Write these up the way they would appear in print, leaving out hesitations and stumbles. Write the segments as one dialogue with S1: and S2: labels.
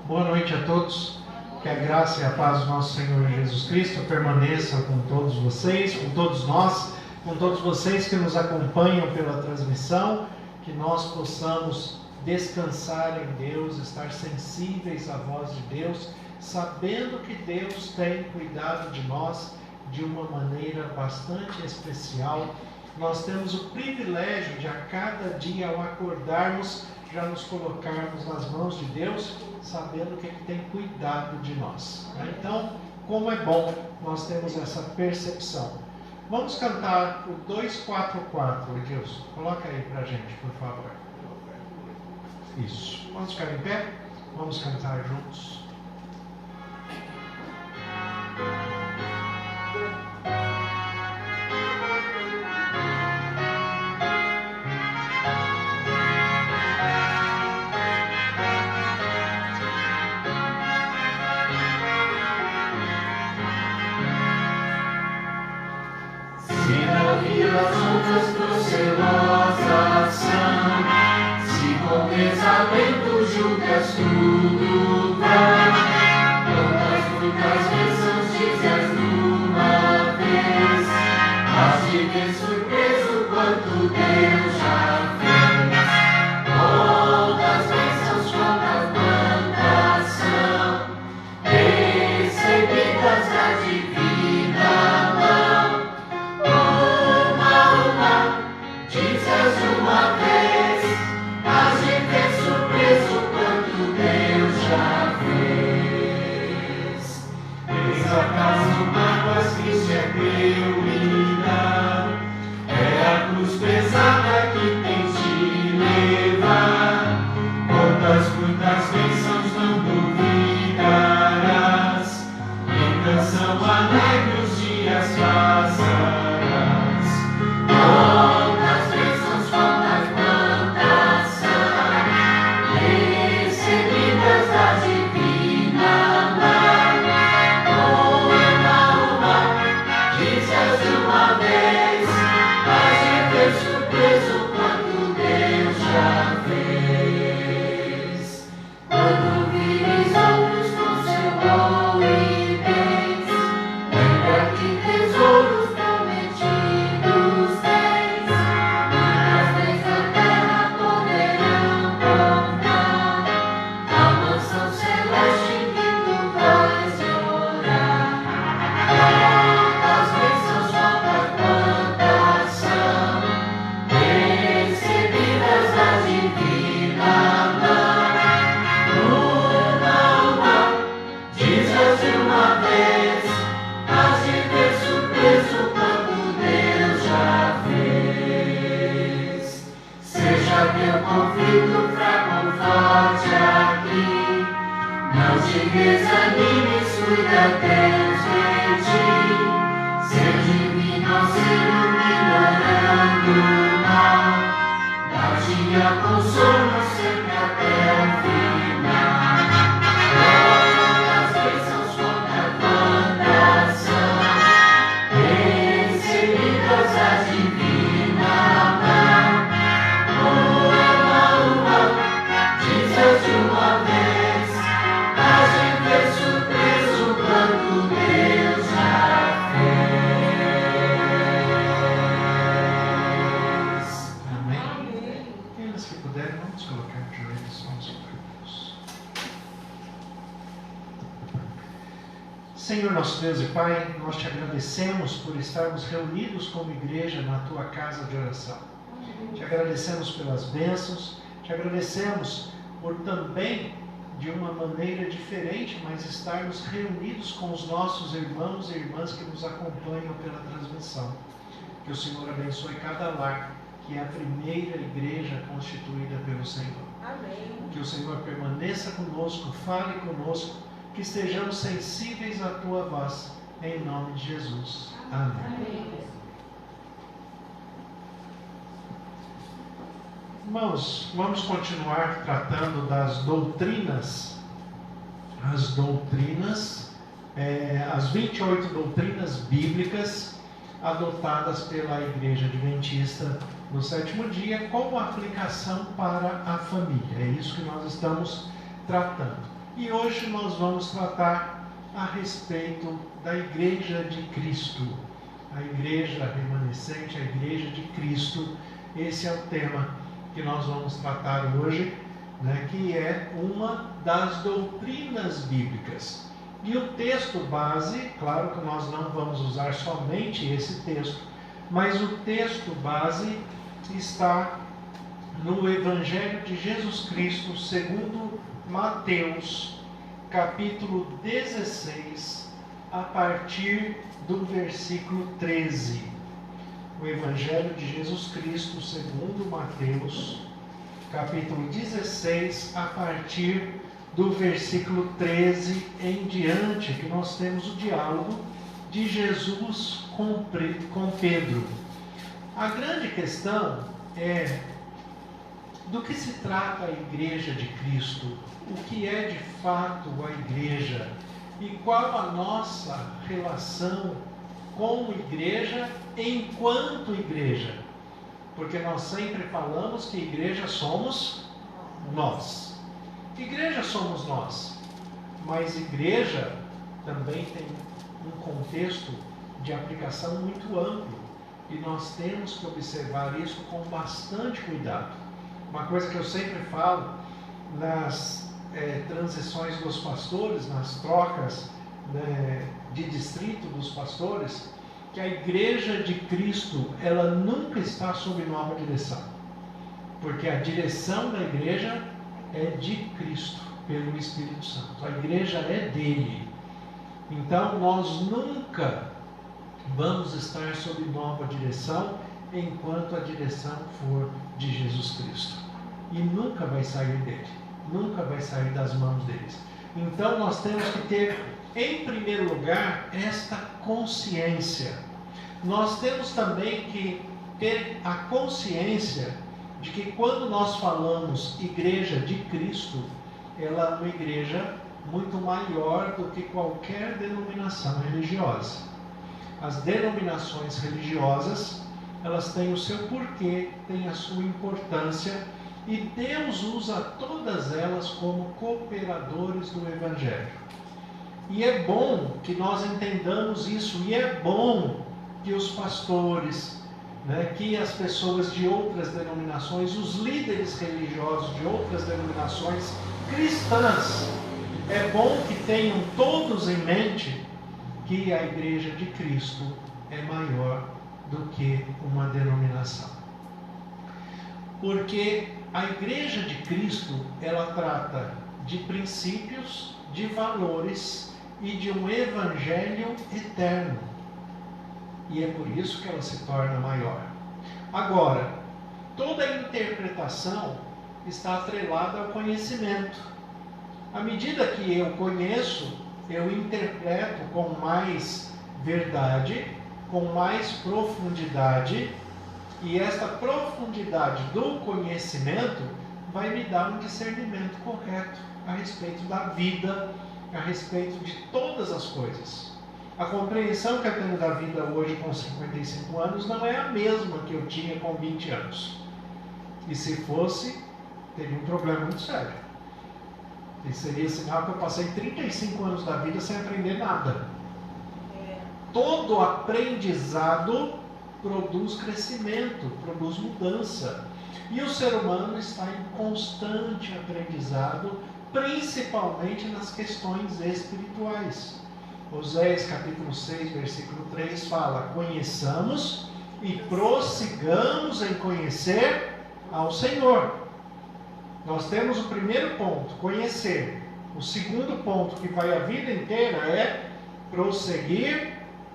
S1: Boa noite a todos. Que a graça e a paz do nosso Senhor Jesus Cristo permaneçam com todos vocês, com todos nós, com todos vocês que nos acompanham pela transmissão, que nós possamos descansar em Deus, estar sensíveis à voz de Deus, sabendo que Deus tem cuidado de nós de uma maneira bastante especial. Nós temos o privilégio de a cada dia, ao acordarmos, já nos colocarmos nas mãos de Deus, sabendo que Ele tem cuidado de nós. Então, como é bom nós temos essa percepção. Vamos cantar o 244, Edilson. Coloca aí pra gente, por favor. Isso. Vamos ficar em pé? Vamos cantar juntos.
S2: As ondas procelosas são, se com desalento julgas tudo vão, muitas bênçãos dizes numa vez, mas de ver surpreso quanto Deus já fez. Todas bênçãos quantas são, recebidas da divina mão. Dizes uma vez, mas de ver surpreso quanto Deus já fez. Eis acaso mágoas que se é teu lidar, é a cruz pesada que tens de levar. Muitas bênçãos não duvidarás, em canção alegre os dias passarás. Desanimes, cuida Deus de ti. Ser divino, auxílio, ignorando o mal. Dá-te a consolo sempre até o final. Todas bênçãos quantas são, recebidas da divina mão. Uma, dizes de uma vez, mas de ver surpreso quanto Deus já fez.
S1: Amém. Aqueles que puderem, vamos colocar de joelhos, vamos orar. Senhor nosso Deus e Pai, nós te agradecemos por estarmos reunidos como igreja na tua casa de oração. Te agradecemos pelas bênçãos, te agradecemos por também, de uma maneira diferente, mas estarmos reunidos com os nossos irmãos e irmãs que nos acompanham pela transmissão. Que o Senhor abençoe cada lar, que é a primeira igreja constituída pelo Senhor.
S3: Amém.
S1: Que o Senhor permaneça conosco, fale conosco, que estejamos sensíveis à tua voz, em nome de Jesus. Amém.
S3: Amém.
S1: Irmãos, vamos continuar tratando das doutrinas, as 28 doutrinas bíblicas adotadas pela Igreja Adventista no sétimo dia, como aplicação para a família. É isso que nós estamos tratando. E hoje nós vamos tratar a respeito da Igreja de Cristo, a Igreja remanescente, a Igreja de Cristo. Esse é o tema que nós vamos tratar hoje, né, que é uma das doutrinas bíblicas. E o texto base, claro que nós não vamos usar somente esse texto, mas o texto base está no Evangelho de Jesus Cristo, segundo Mateus, capítulo 16, a partir do versículo 13. O Evangelho de Jesus Cristo, segundo Mateus, capítulo 16, a partir do versículo 13 em diante, que nós temos o diálogo de Jesus com Pedro. A grande questão é do que se trata a Igreja de Cristo, o que é de fato a Igreja e qual a nossa relação como Igreja enquanto Igreja. Porque nós sempre falamos que Igreja somos nós. Igreja somos nós, mas Igreja também tem um contexto de aplicação muito amplo e nós temos que observar isso com bastante cuidado. Uma coisa que eu sempre falo nas transições dos pastores, nas trocas, né, de distrito dos pastores, que a Igreja de Cristo, ela nunca está sob nova direção, porque a direção da Igreja é de Cristo, pelo Espírito Santo. A Igreja é dele. Então nós nunca vamos estar sob nova direção enquanto a direção for de Jesus Cristo. E nunca vai sair dele, nunca vai sair das mãos deles. Então nós temos que ter, em primeiro lugar, esta consciência. Nós temos também que ter a consciência de que quando nós falamos Igreja de Cristo, ela é uma igreja muito maior do que qualquer denominação religiosa. As denominações religiosas, elas têm o seu porquê, têm a sua importância, e Deus usa todas elas como cooperadores do Evangelho. E é bom que nós entendamos isso, e é bom que os pastores, né, que as pessoas de outras denominações, os líderes religiosos de outras denominações cristãs, é bom que tenham todos em mente que a Igreja de Cristo é maior do que uma denominação. Porque a Igreja de Cristo, ela trata de princípios, de valores e de um evangelho eterno. E é por isso que ela se torna maior. Agora, toda a interpretação está atrelada ao conhecimento. À medida que eu conheço, eu interpreto com mais verdade, com mais profundidade, e esta profundidade do conhecimento vai me dar um discernimento correto a respeito da vida, a respeito de todas as coisas. A compreensão que eu tenho da vida hoje com 55 anos não é a mesma que eu tinha com 20 anos. E se fosse, teria um problema muito sério. E seria sinal que eu passei 35 anos da vida sem aprender nada. Todo aprendizado produz crescimento, produz mudança. E o ser humano está em constante aprendizado, principalmente nas questões espirituais. Oséias capítulo 6, versículo 3 fala: conheçamos e prossigamos em conhecer ao Senhor. Nós temos o primeiro ponto, conhecer. O segundo ponto, que vai a vida inteira, é prosseguir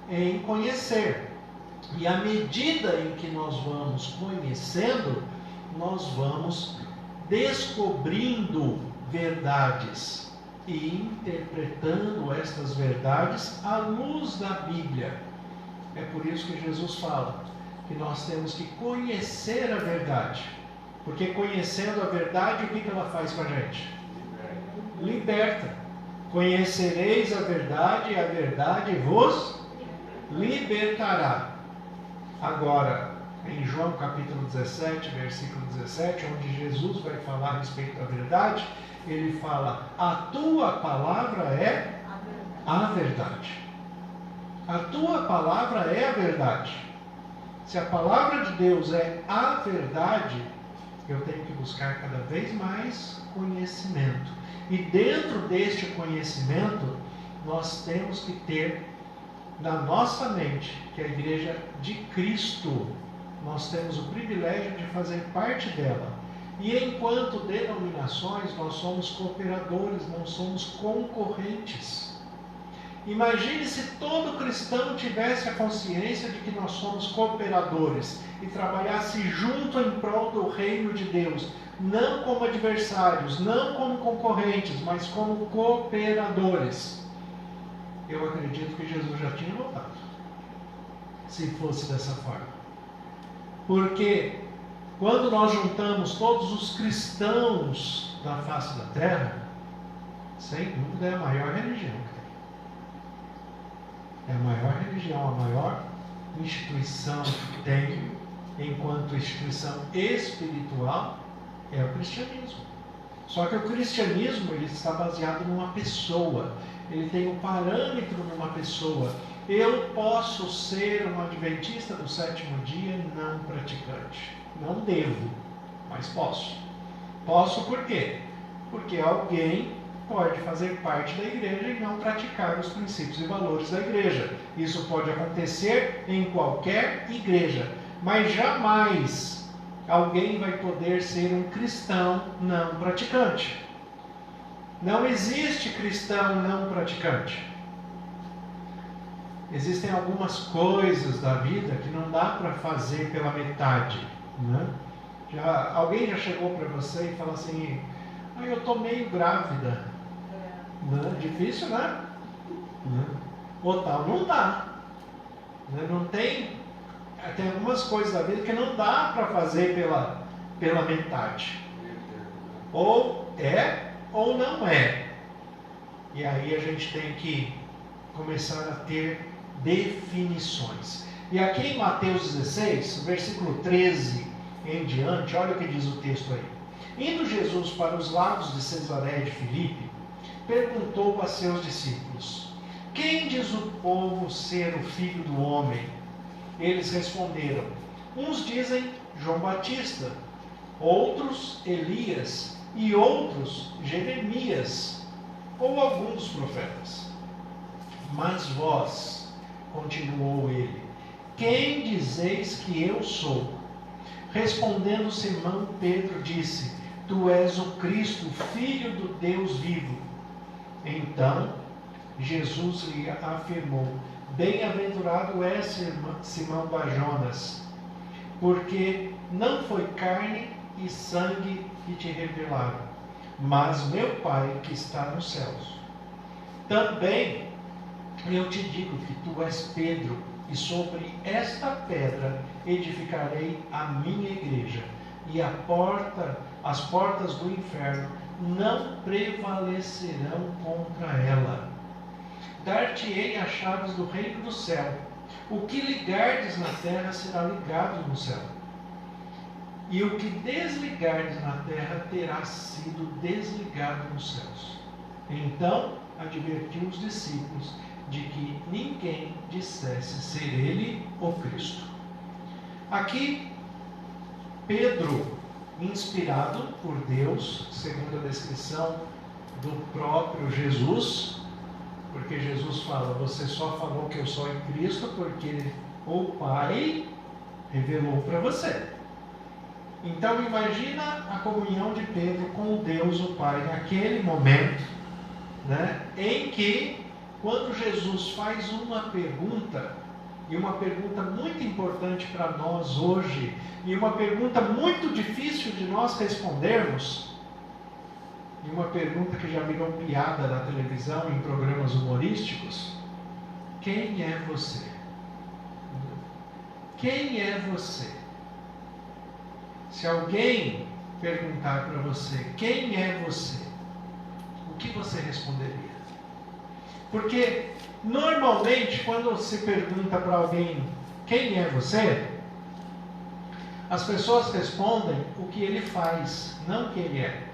S1: em conhecer. E à medida em que nós vamos conhecendo, nós vamos descobrindo verdades e interpretando estas verdades à luz da Bíblia. É por isso que Jesus fala que nós temos que conhecer a verdade. Porque conhecendo a verdade, o que ela faz com a gente? Liberta. Conhecereis a verdade e a verdade vos libertará. Agora, em João capítulo 17, versículo 17, onde Jesus vai falar a respeito da verdade, ele fala: a tua palavra é a verdade. A tua palavra é a verdade. Se a palavra de Deus é a verdade, eu tenho que buscar cada vez mais conhecimento. E dentro deste conhecimento, nós temos que ter na nossa mente que a igreja de Cristo, nós temos o privilégio de fazer parte dela. E enquanto denominações, nós somos cooperadores, não somos concorrentes. Imagine se todo cristão tivesse a consciência de que nós somos cooperadores e trabalhasse junto em prol do reino de Deus, não como adversários, não como concorrentes, mas como cooperadores. Eu acredito que Jesus já tinha voltado, se fosse dessa forma. Porque quando nós juntamos todos os cristãos da face da terra, sem dúvida é a maior religião que tem. É a maior religião, a maior instituição que tem, enquanto instituição espiritual, é o cristianismo. Só que o cristianismo, ele está baseado numa pessoa. Ele tem um parâmetro numa pessoa. Eu posso ser um adventista do sétimo dia não praticante. Não devo, mas posso. Posso por quê? Porque alguém pode fazer parte da igreja e não praticar os princípios e valores da igreja. Isso pode acontecer em qualquer igreja, mas jamais alguém vai poder ser um cristão não praticante. Não existe cristão não praticante. Existem algumas coisas da vida que não dá para fazer pela metade, né? Alguém já chegou para você e falou assim: eu estou meio grávida. Né? Difícil, né? Ou tal, não dá. Né? Não tem algumas coisas da vida que não dá para fazer pela metade. Ou é ou não é. E aí a gente tem que começar a ter definições. E aqui em Mateus 16, versículo 13 em diante, olha o que diz o texto aí. Indo Jesus para os lados de Cesareia de Filipe, perguntou a seus discípulos: quem diz o povo ser o Filho do Homem? Eles responderam: uns dizem João Batista, outros Elias, e outros Jeremias, ou algum dos profetas. Mas vós, continuou ele, quem dizeis que eu sou? Respondendo Simão Pedro disse: tu és o Cristo, Filho do Deus vivo. Então Jesus lhe afirmou: bem-aventurado és, Simão Bajonas, porque não foi carne e sangue que te revelaram, mas meu Pai que está nos céus. Também eu te digo que tu és Pedro, e sobre esta pedra edificarei a minha igreja, e as portas do inferno não prevalecerão contra ela. Dar-te-ei as chaves do reino do céu. O que ligardes na terra será ligado no céu, e o que desligardes na terra terá sido desligado nos céus. Então advertiu os discípulos de que ninguém dissesse ser ele o Cristo. Aqui Pedro, inspirado por Deus, segundo a descrição do próprio Jesus, porque Jesus fala: você só falou que eu sou em Cristo porque o Pai revelou para você. Então imagina a comunhão de Pedro com Deus o Pai naquele momento, né, em que, quando Jesus faz uma pergunta, e uma pergunta muito importante para nós hoje, e uma pergunta muito difícil de nós respondermos, e uma pergunta que já virou piada na televisão, em programas humorísticos: quem é você? Quem é você? Se alguém perguntar para você: quem é você? O que você responderia? Porque normalmente quando se pergunta para alguém: quem é você? As pessoas respondem o que ele faz, não o que ele é.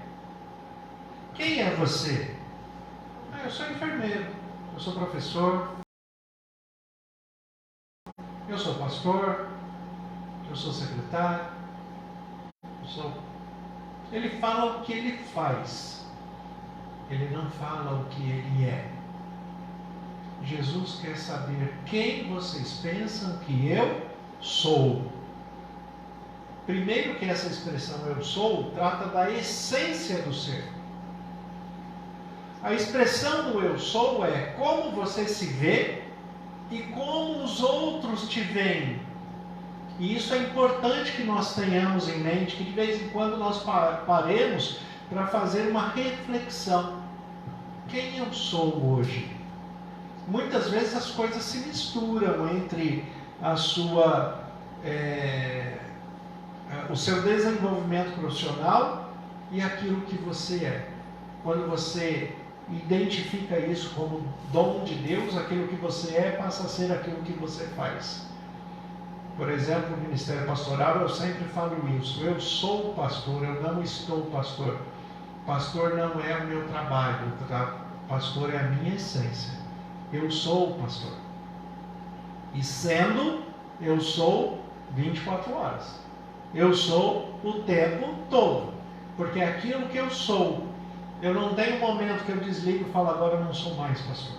S1: Quem é você? Eu sou enfermeiro, eu sou professor, eu sou pastor, eu sou secretário, Ele fala o que ele faz, ele não fala o que ele é. Jesus quer saber quem vocês pensam que eu sou. Primeiro que essa expressão eu sou trata da essência do ser. A expressão do eu sou é como você se vê e como os outros te veem. E isso é importante que nós tenhamos em mente, que de vez em quando nós paremos para fazer uma reflexão. Quem eu sou hoje? Muitas vezes as coisas se misturam entre o seu desenvolvimento profissional e aquilo que você é. Quando você identifica isso como dom de Deus, aquilo que você é passa a ser aquilo que você faz. Por exemplo, no ministério pastoral eu sempre falo isso: eu sou pastor, eu não estou pastor. Pastor não é o meu trabalho, pastor é a minha essência. Eu sou pastor. E sendo, eu sou 24 horas. Eu sou o tempo todo. Porque aquilo que eu sou, eu não tenho um momento que eu desligo e falo, agora eu não sou mais pastor.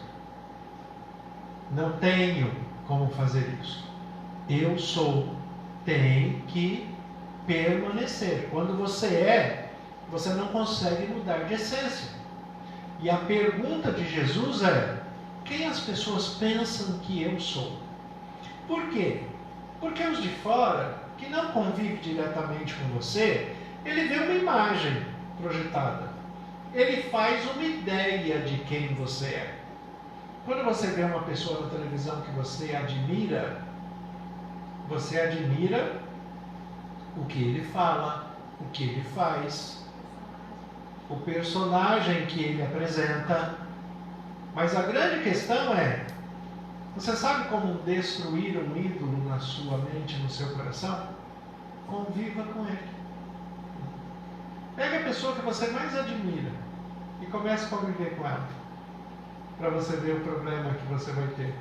S1: Não tenho como fazer isso. Eu sou. Tem que permanecer. Quando você é, você não consegue mudar de essência. E a pergunta de Jesus é: quem as pessoas pensam que eu sou? Por quê? Porque os de fora, que não convive diretamente com você, ele vê uma imagem projetada. Ele faz uma ideia de quem você é. Quando você vê uma pessoa na televisão que você admira o que ele fala, o que ele faz, o personagem que ele apresenta. Mas a grande questão é: você sabe como destruir um ídolo na sua mente, no seu coração? Conviva com ele. Pega a pessoa que você mais admira e comece a conviver com ela, para você ver o problema que você vai ter,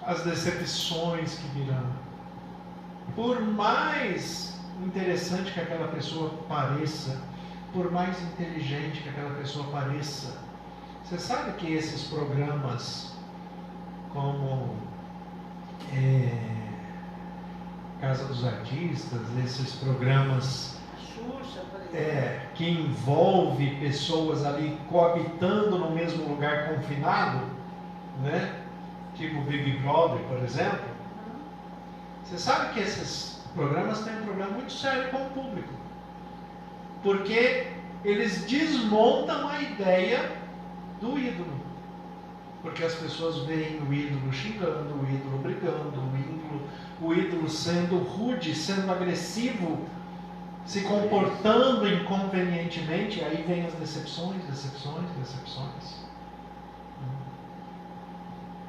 S1: as decepções que virão. Por mais interessante que aquela pessoa pareça, por mais inteligente que aquela pessoa pareça, você sabe que esses programas como Casa dos Artistas, esses programas que envolve pessoas ali coabitando no mesmo lugar confinado, né? Tipo Big Brother, por exemplo. Você sabe que esses programas têm um problema muito sério com o público, porque eles desmontam a ideia do ídolo, porque as pessoas veem o ídolo xingando, o ídolo brigando, o ídolo sendo rude, sendo agressivo, se comportando inconvenientemente, e aí vem as decepções.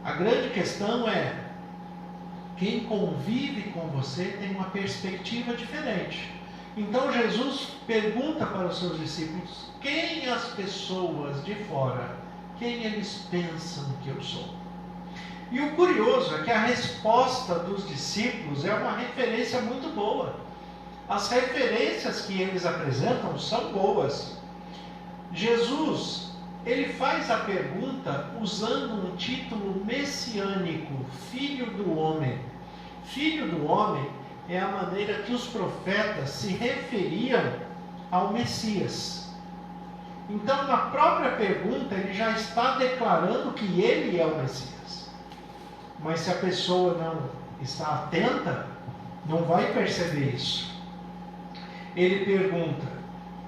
S1: A grande questão é: quem convive com você tem uma perspectiva diferente. Então Jesus pergunta para os seus discípulos: quem as pessoas de fora, quem eles pensam que eu sou? E o curioso é que a resposta dos discípulos é uma referência muito boa. As referências que eles apresentam são boas. Jesus, ele faz a pergunta usando um título messiânico: Filho do Homem. Filho do Homem é a maneira que os profetas se referiam ao Messias. Então, na própria pergunta, ele já está declarando que ele é o Messias. Mas se a pessoa não está atenta, não vai perceber isso. Ele pergunta,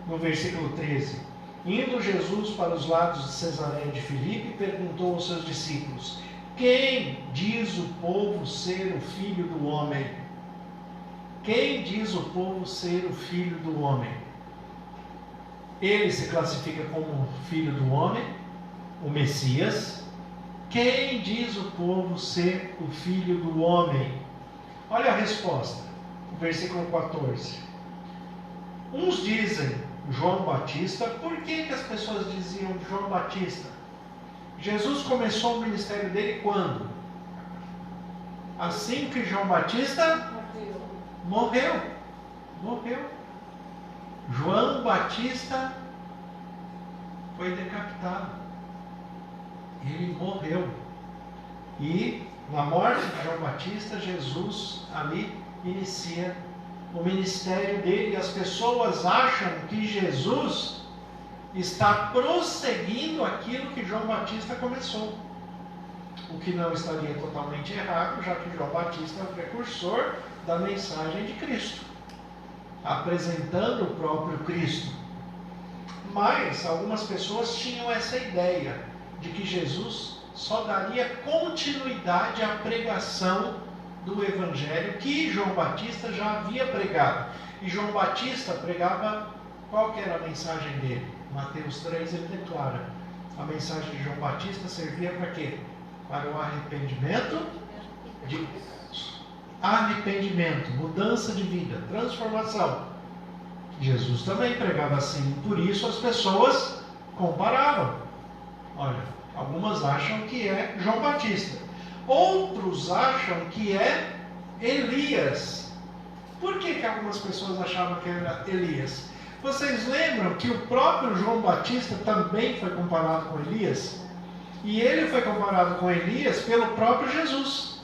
S1: no versículo 13: indo Jesus para os lados de Cesareia de Filipe, perguntou aos seus discípulos: quem diz o povo ser o Filho do Homem? Quem diz o povo ser o Filho do Homem? Ele se classifica como Filho do Homem, o Messias. Quem diz o povo ser o Filho do Homem? Olha a resposta. versículo 14. Uns dizem João Batista. Por que as pessoas diziam João Batista? Jesus começou o ministério dele quando? Assim que João Batista morreu. João Batista foi decapitado. Ele morreu. E na morte de João Batista, Jesus ali inicia o ministério dele. As pessoas acham que Jesus está prosseguindo aquilo que João Batista começou. O que não estaria totalmente errado, já que João Batista é o precursor da mensagem de Cristo, apresentando o próprio Cristo. Mas algumas pessoas tinham essa ideia de que Jesus só daria continuidade à pregação do Evangelho que João Batista já havia pregado. E João Batista pregava, qual que era a mensagem dele? Mateus 3 ele declara, a mensagem de João Batista servia para quê? Para o arrependimento, mudança de vida, transformação. Jesus também pregava assim, por isso as pessoas comparavam. Olha, algumas acham que é João Batista, outros acham que é Elias. Por que algumas pessoas achavam que era Elias? Vocês lembram que o próprio João Batista também foi comparado com Elias? E ele foi comparado com Elias pelo próprio Jesus.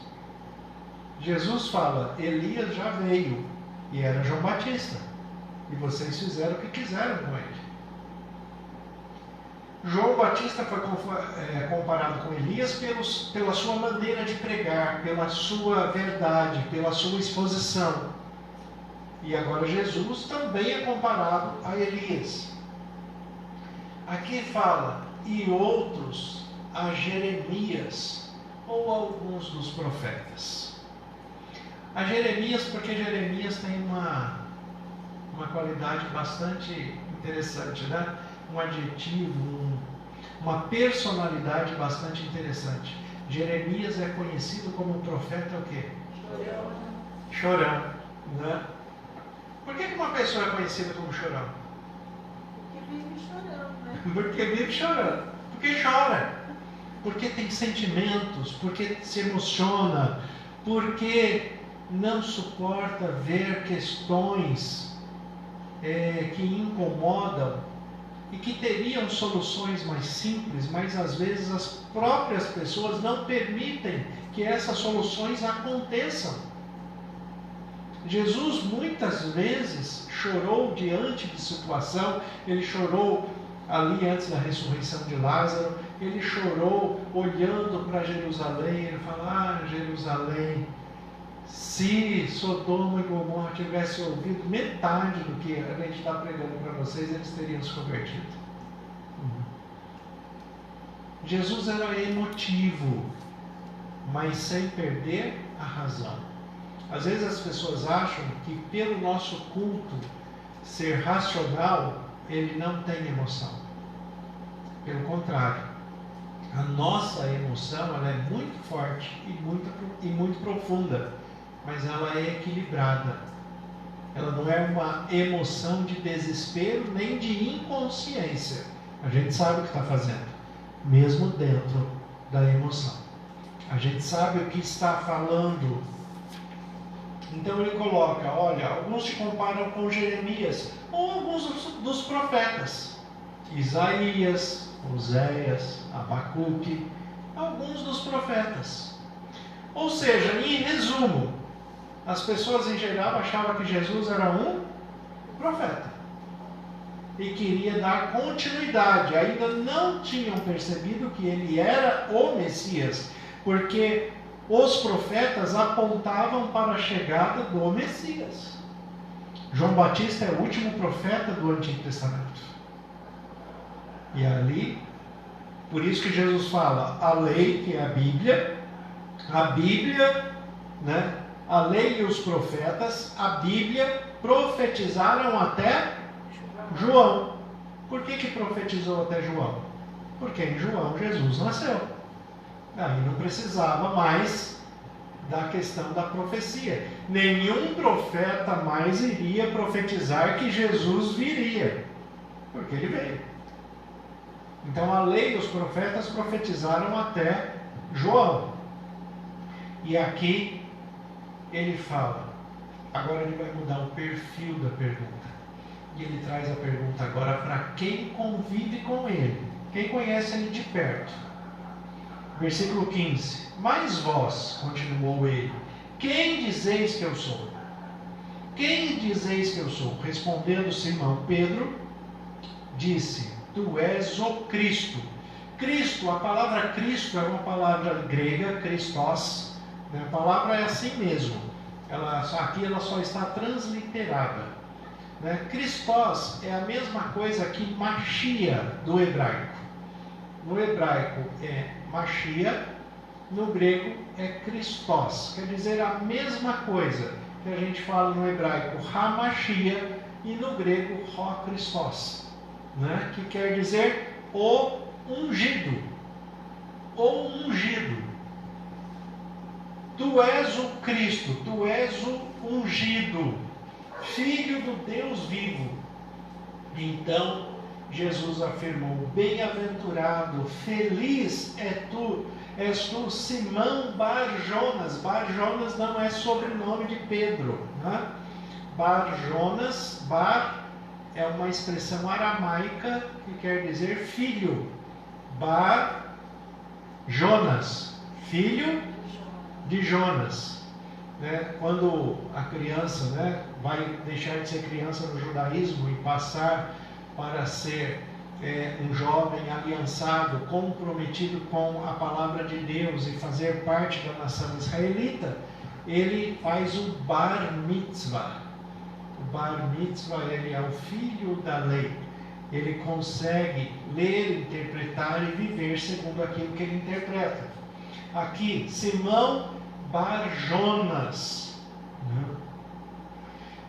S1: Jesus fala, Elias já veio, e era João Batista, e vocês fizeram o que quiseram com ele. João Batista foi comparado com Elias pela sua maneira de pregar, pela sua verdade, pela sua exposição. E agora Jesus também é comparado a Elias. Aqui fala, e outros a Jeremias, ou alguns dos profetas. A Jeremias, porque Jeremias tem uma qualidade bastante interessante, né? Um adjetivo, uma personalidade bastante interessante. Jeremias é conhecido como profeta o quê? Chorão. Né? Por que uma pessoa é conhecida como chorão?
S3: Porque vive chorando, né?
S1: Porque vive chorando. Porque chora. Porque tem sentimentos, porque se emociona, porque não suporta ver questões que incomodam e que teriam soluções mais simples, mas às vezes as próprias pessoas não permitem que essas soluções aconteçam. Jesus muitas vezes chorou diante de situação, ele chorou ali antes da ressurreição de Lázaro, ele chorou olhando para Jerusalém, ele fala, Jerusalém, se Sodoma e Gomorra tivessem ouvido metade do que a gente está pregando para vocês, eles teriam se convertido. Jesus era emotivo, mas sem perder a razão. Às vezes as pessoas acham que pelo nosso culto ser racional, ele não tem emoção. Pelo contrário, a nossa emoção ela é muito forte e muito profunda, mas ela é equilibrada. Ela não é uma emoção de desespero nem de inconsciência. A gente sabe o que está fazendo, mesmo dentro da emoção. A gente sabe o que está falando. Então ele coloca, olha, alguns te comparam com Jeremias, ou alguns dos profetas. Isaías, Oséias, Abacuque, alguns dos profetas. Ou seja, em resumo, as pessoas em geral achavam que Jesus era um profeta. E queria dar continuidade. Ainda não tinham percebido que ele era o Messias. Porque os profetas apontavam para a chegada do Messias. João Batista é o último profeta do Antigo Testamento. E ali, por isso que Jesus fala, a lei, que é a Bíblia, né? A lei e os profetas, a Bíblia, profetizaram até João. Por que profetizou até João? Porque em João Jesus nasceu. Aí não precisava mais da questão da profecia. Nenhum profeta mais iria profetizar que Jesus viria, porque ele veio. Então a lei e os profetas profetizaram até João. E aqui ele fala, agora ele vai mudar o perfil da pergunta. E ele traz a pergunta agora para quem convive com ele, quem conhece ele de perto. Versículo 15. Mas vós, continuou ele, quem dizeis que eu sou? Quem dizeis que eu sou? Respondendo Simão Pedro, disse, tu és o Cristo. Cristo, a palavra Cristo é uma palavra grega, Christos. A palavra é assim mesmo. Aqui ela só está transliterada. Christos é a mesma coisa que Machia do hebraico. No hebraico é Machia, no grego é Christos. Quer dizer a mesma coisa que a gente fala no hebraico Hamashia e no grego Ho Christos, que quer dizer o ungido. O ungido. Tu és o Cristo, tu és o ungido, Filho do Deus vivo. Então Jesus afirmou, bem-aventurado, feliz és tu, Simão Bar Jonas. Bar Jonas não é sobrenome de Pedro. Bar Jonas, Bar é uma expressão aramaica que quer dizer filho. Bar Jonas, filho de Jonas. Quando a criança vai deixar de ser criança no judaísmo e passar para ser um jovem aliançado, comprometido com a palavra de Deus e fazer parte da nação israelita, ele faz o Bar Mitzvah. O Bar Mitzvah, ele é o filho da lei. Ele consegue ler, interpretar e viver segundo aquilo que ele interpreta. Aqui, Simão Bar Jonas.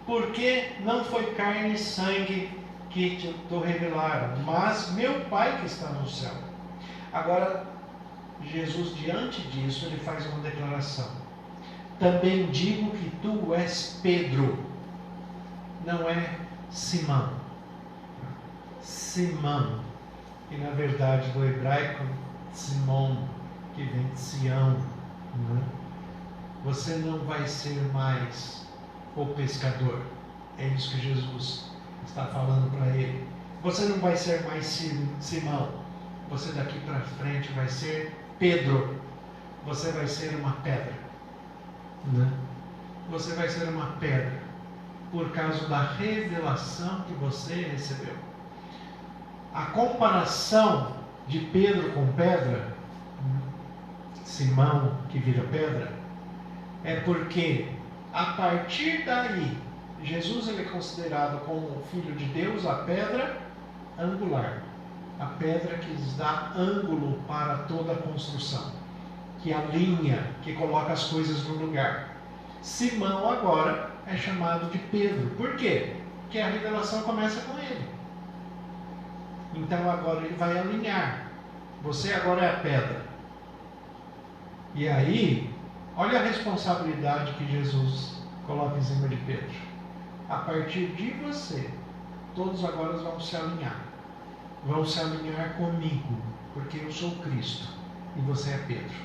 S1: Porque não foi carne e sangue que te revelaram, mas meu Pai que está no céu. Agora, Jesus, diante disso, ele faz uma declaração. Também digo que tu és Pedro, não é Simão. Simão, que na verdade do hebraico, Simão, que vem de Sião. Você não vai ser mais o pescador. É isso que Jesus está falando para ele. Você não vai ser mais Simão. Você daqui para frente vai ser Pedro. Você vai ser uma pedra. Você vai ser uma pedra por causa da revelação que você recebeu. A comparação de Pedro com pedra, Simão que vira pedra, é porque a partir daí Jesus ele é considerado como o Filho de Deus, a pedra angular, a pedra que dá ângulo para toda a construção, que alinha, que coloca as coisas no lugar. Simão agora é chamado de Pedro. Por quê? Porque a revelação começa com ele. Então agora ele vai alinhar. Você agora é a pedra. E aí, olha a responsabilidade que Jesus coloca em cima de Pedro. A partir de você, todos agora vão se alinhar. Vão se alinhar comigo, porque eu sou Cristo e você é Pedro.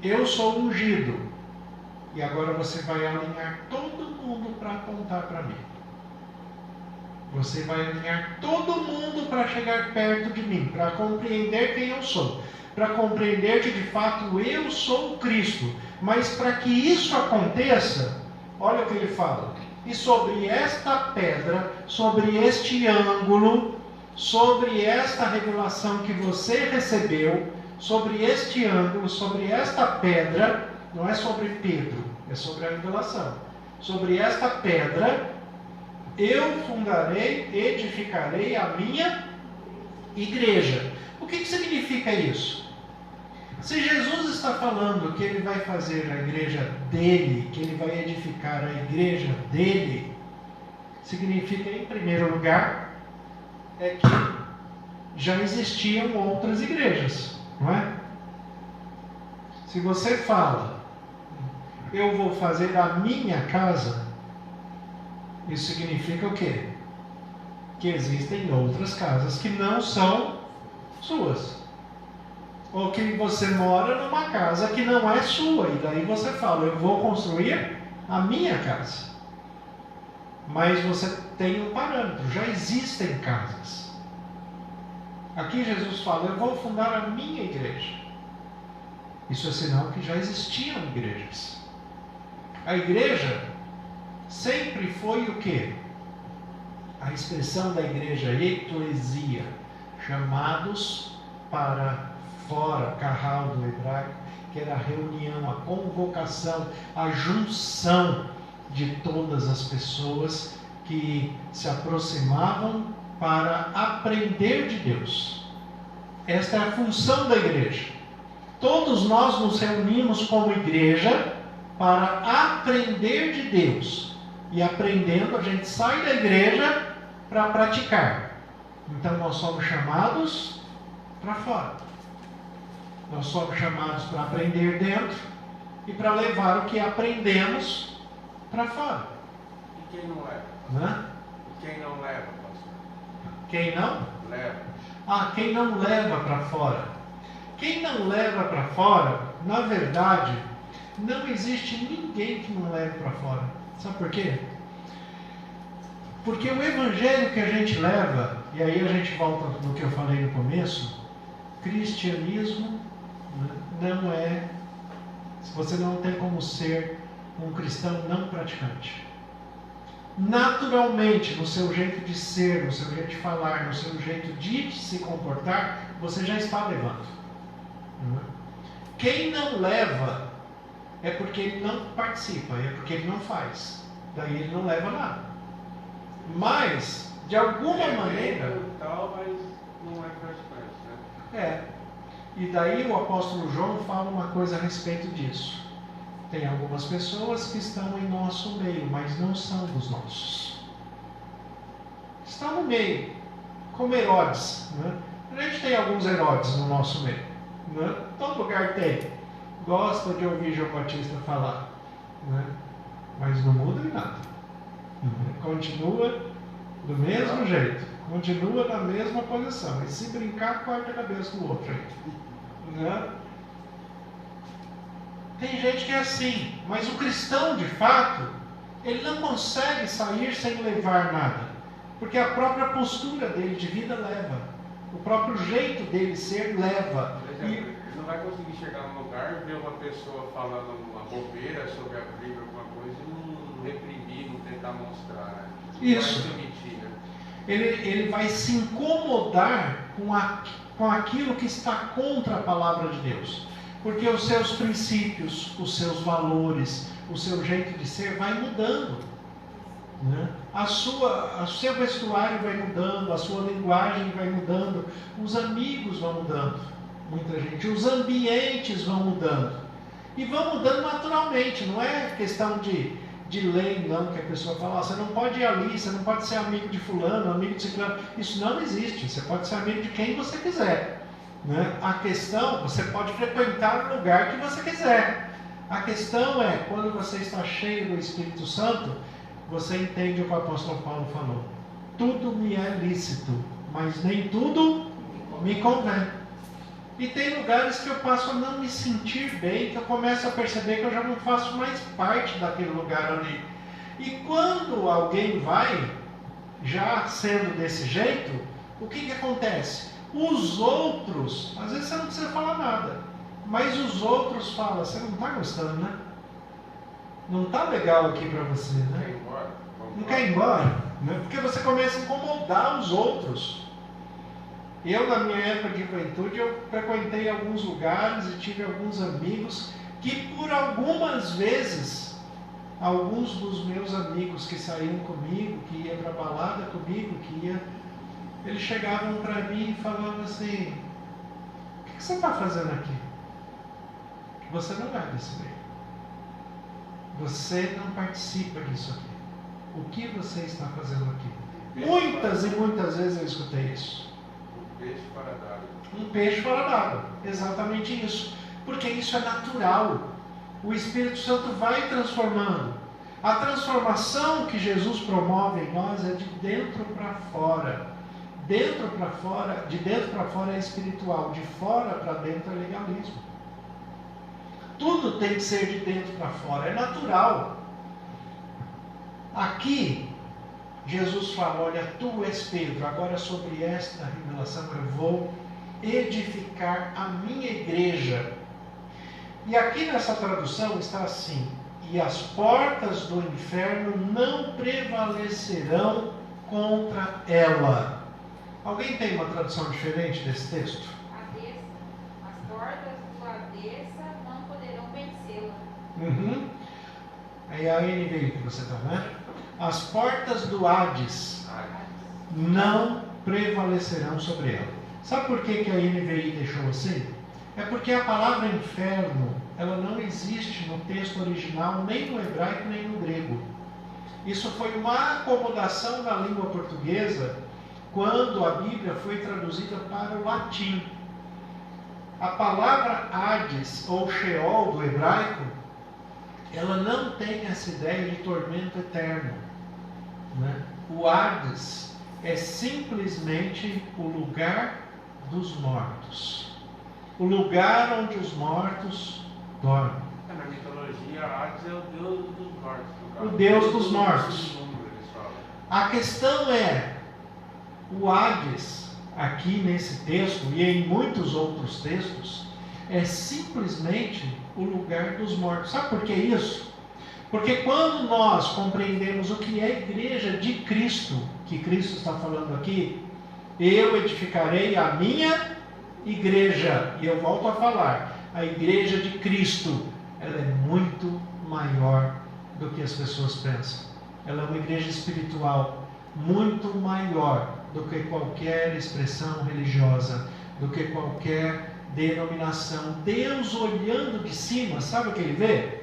S1: Eu sou ungido e agora você vai alinhar todo mundo para apontar para mim. Você vai alinhar todo mundo para chegar perto de mim, para compreender quem eu sou, para compreender que de fato eu sou Cristo. Mas para que isso aconteça, olha o que ele fala. E sobre esta pedra, sobre este ângulo, sobre esta revelação que você recebeu, sobre este ângulo, sobre esta pedra, não é sobre Pedro, é sobre a revelação. Sobre esta pedra, eu fundarei, edificarei a minha igreja. O que significa isso? Se Jesus está falando que ele vai fazer a igreja dele, que ele vai edificar a igreja dele, significa, em primeiro lugar, é que já existiam outras igrejas, não é? Se você fala, eu vou fazer a minha casa, isso significa o quê? Que existem outras casas que não são suas. Ou que você mora numa casa que não é sua, e daí você fala, eu vou construir a minha casa. Mas você tem um parâmetro, já existem casas. Aqui Jesus fala, eu vou fundar a minha igreja. Isso é sinal que já existiam igrejas. A igreja sempre foi o quê? A expressão da igreja, eclesia, chamados para fora, carral do hebraico, que era a reunião, a convocação, a junção de todas as pessoas que se aproximavam para aprender de Deus. Esta é a função da igreja. Todos nós nos reunimos como igreja para aprender de Deus. E aprendendo, a gente sai da igreja para praticar. Então nós somos chamados para fora. Nós somos chamados para aprender dentro e para levar o que aprendemos para fora.
S4: E quem não leva?
S1: Né?
S4: E quem não leva, pastor?
S1: Quem não?
S4: Leva.
S1: Quem não leva para fora. Quem não leva para fora, na verdade, não existe ninguém que não leve para fora. Sabe por quê? Porque o evangelho que a gente leva, e aí a gente volta no que eu falei no começo, cristianismo não é, você não tem como ser um cristão não praticante. Naturalmente, no seu jeito de ser, no seu jeito de falar, no seu jeito de se comportar, você já está levando. Quem não leva é porque ele não participa, é porque ele não faz. Daí ele não leva nada. Mas, de alguma maneira...
S4: Tal, mas não é praticante, né?
S1: E daí o apóstolo João fala uma coisa a respeito disso. Tem algumas pessoas que estão em nosso meio, mas não são dos nossos. Estão no meio, como Herodes. Né? A gente tem alguns Herodes no nosso meio. Né? Todo lugar tem. Gosta de ouvir João Batista falar. Né? Mas não muda em nada. Continua do mesmo jeito. Continua na mesma posição. E se brincar, corta a cabeça do outro. Né? Tem gente que é assim, mas o cristão, de fato, ele não consegue sair sem levar nada, porque a própria postura dele de vida leva, o próprio jeito dele ser leva.
S4: Por exemplo, ele não vai conseguir chegar num lugar e ver uma pessoa falando uma bobeira sobre a Bíblia, alguma coisa, e não reprimir, não tentar mostrar, né?
S1: Isso.
S4: Vai se omitir, né?
S1: Ele vai se incomodar com aquilo que está contra a palavra de Deus. Porque os seus princípios, os seus valores, o seu jeito de ser vai mudando. Né? O seu vestuário vai mudando, a sua linguagem vai mudando, os amigos vão mudando, muita gente, os ambientes vão mudando. E vão mudando naturalmente, não é questão de lei não, que a pessoa fala, você não pode ir ali, você não pode ser amigo de fulano, amigo de ciclano. Isso não existe, você pode ser amigo de quem você quiser. Né? A questão, você pode frequentar o lugar que você quiser. A questão é, quando você está cheio do Espírito Santo, você entende o que o apóstolo Paulo falou. Tudo me é lícito, mas nem tudo me convém. E tem lugares que eu passo a não me sentir bem, que eu começo a perceber que eu já não faço mais parte daquele lugar ali. E quando alguém vai, já sendo desse jeito, o que acontece? Os outros, às vezes você não precisa falar nada, mas os outros falam, você não está gostando, né? Não está legal aqui para você, né?
S4: Quer ir embora?
S1: Não quer ir embora, né? Porque você começa a incomodar os outros. Eu, na minha época de juventude, eu frequentei alguns lugares e tive alguns amigos que, por algumas vezes, alguns dos meus amigos que saíam comigo, que iam para balada comigo, eles chegavam para mim e falavam assim, o que você está fazendo aqui? Você não é desse meio. Você não participa disso aqui. O que você está fazendo aqui? Muitas e muitas vezes eu escutei isso.
S4: Um peixe fora d'água.
S1: Um peixe fora d'água. Exatamente isso. Porque isso é natural. O Espírito Santo vai transformando. A transformação que Jesus promove em nós é de dentro para fora. Dentro para fora, de dentro para fora é espiritual, de fora para dentro é legalismo. Tudo tem que ser de dentro para fora, é natural. Aqui, Jesus fala, olha, tu és Pedro, agora sobre esta revelação eu vou edificar a minha igreja. E aqui nessa tradução está assim, e as portas do inferno não prevalecerão contra ela. Alguém tem uma tradução diferente desse texto?
S5: As portas do Adessa não poderão vencê-la.
S1: É a NVI que você está vendo? As portas do Hades não prevalecerão sobre ela. Sabe por que a NVI deixou assim? É porque a palavra inferno, ela não existe no texto original, nem no hebraico, nem no grego. Isso foi uma acomodação da língua portuguesa quando a Bíblia foi traduzida para o latim. A palavra Hades ou Sheol do hebraico, ela não tem essa ideia de tormento eterno, né? O Hades é simplesmente o lugar dos mortos, o lugar onde os mortos dormem.
S4: Na mitologia, Hades é o deus dos mortos.
S1: O deus dos mortos. A questão é, o Hades, aqui nesse texto e em muitos outros textos, é simplesmente o lugar dos mortos. Sabe por que isso? Porque quando nós compreendemos o que é a igreja de Cristo, que Cristo está falando aqui, eu edificarei a minha igreja, e eu volto a falar, a igreja de Cristo, ela é muito maior do que as pessoas pensam. Ela é uma igreja espiritual muito maior do que qualquer expressão religiosa, do que qualquer denominação. Deus olhando de cima, sabe o que Ele vê?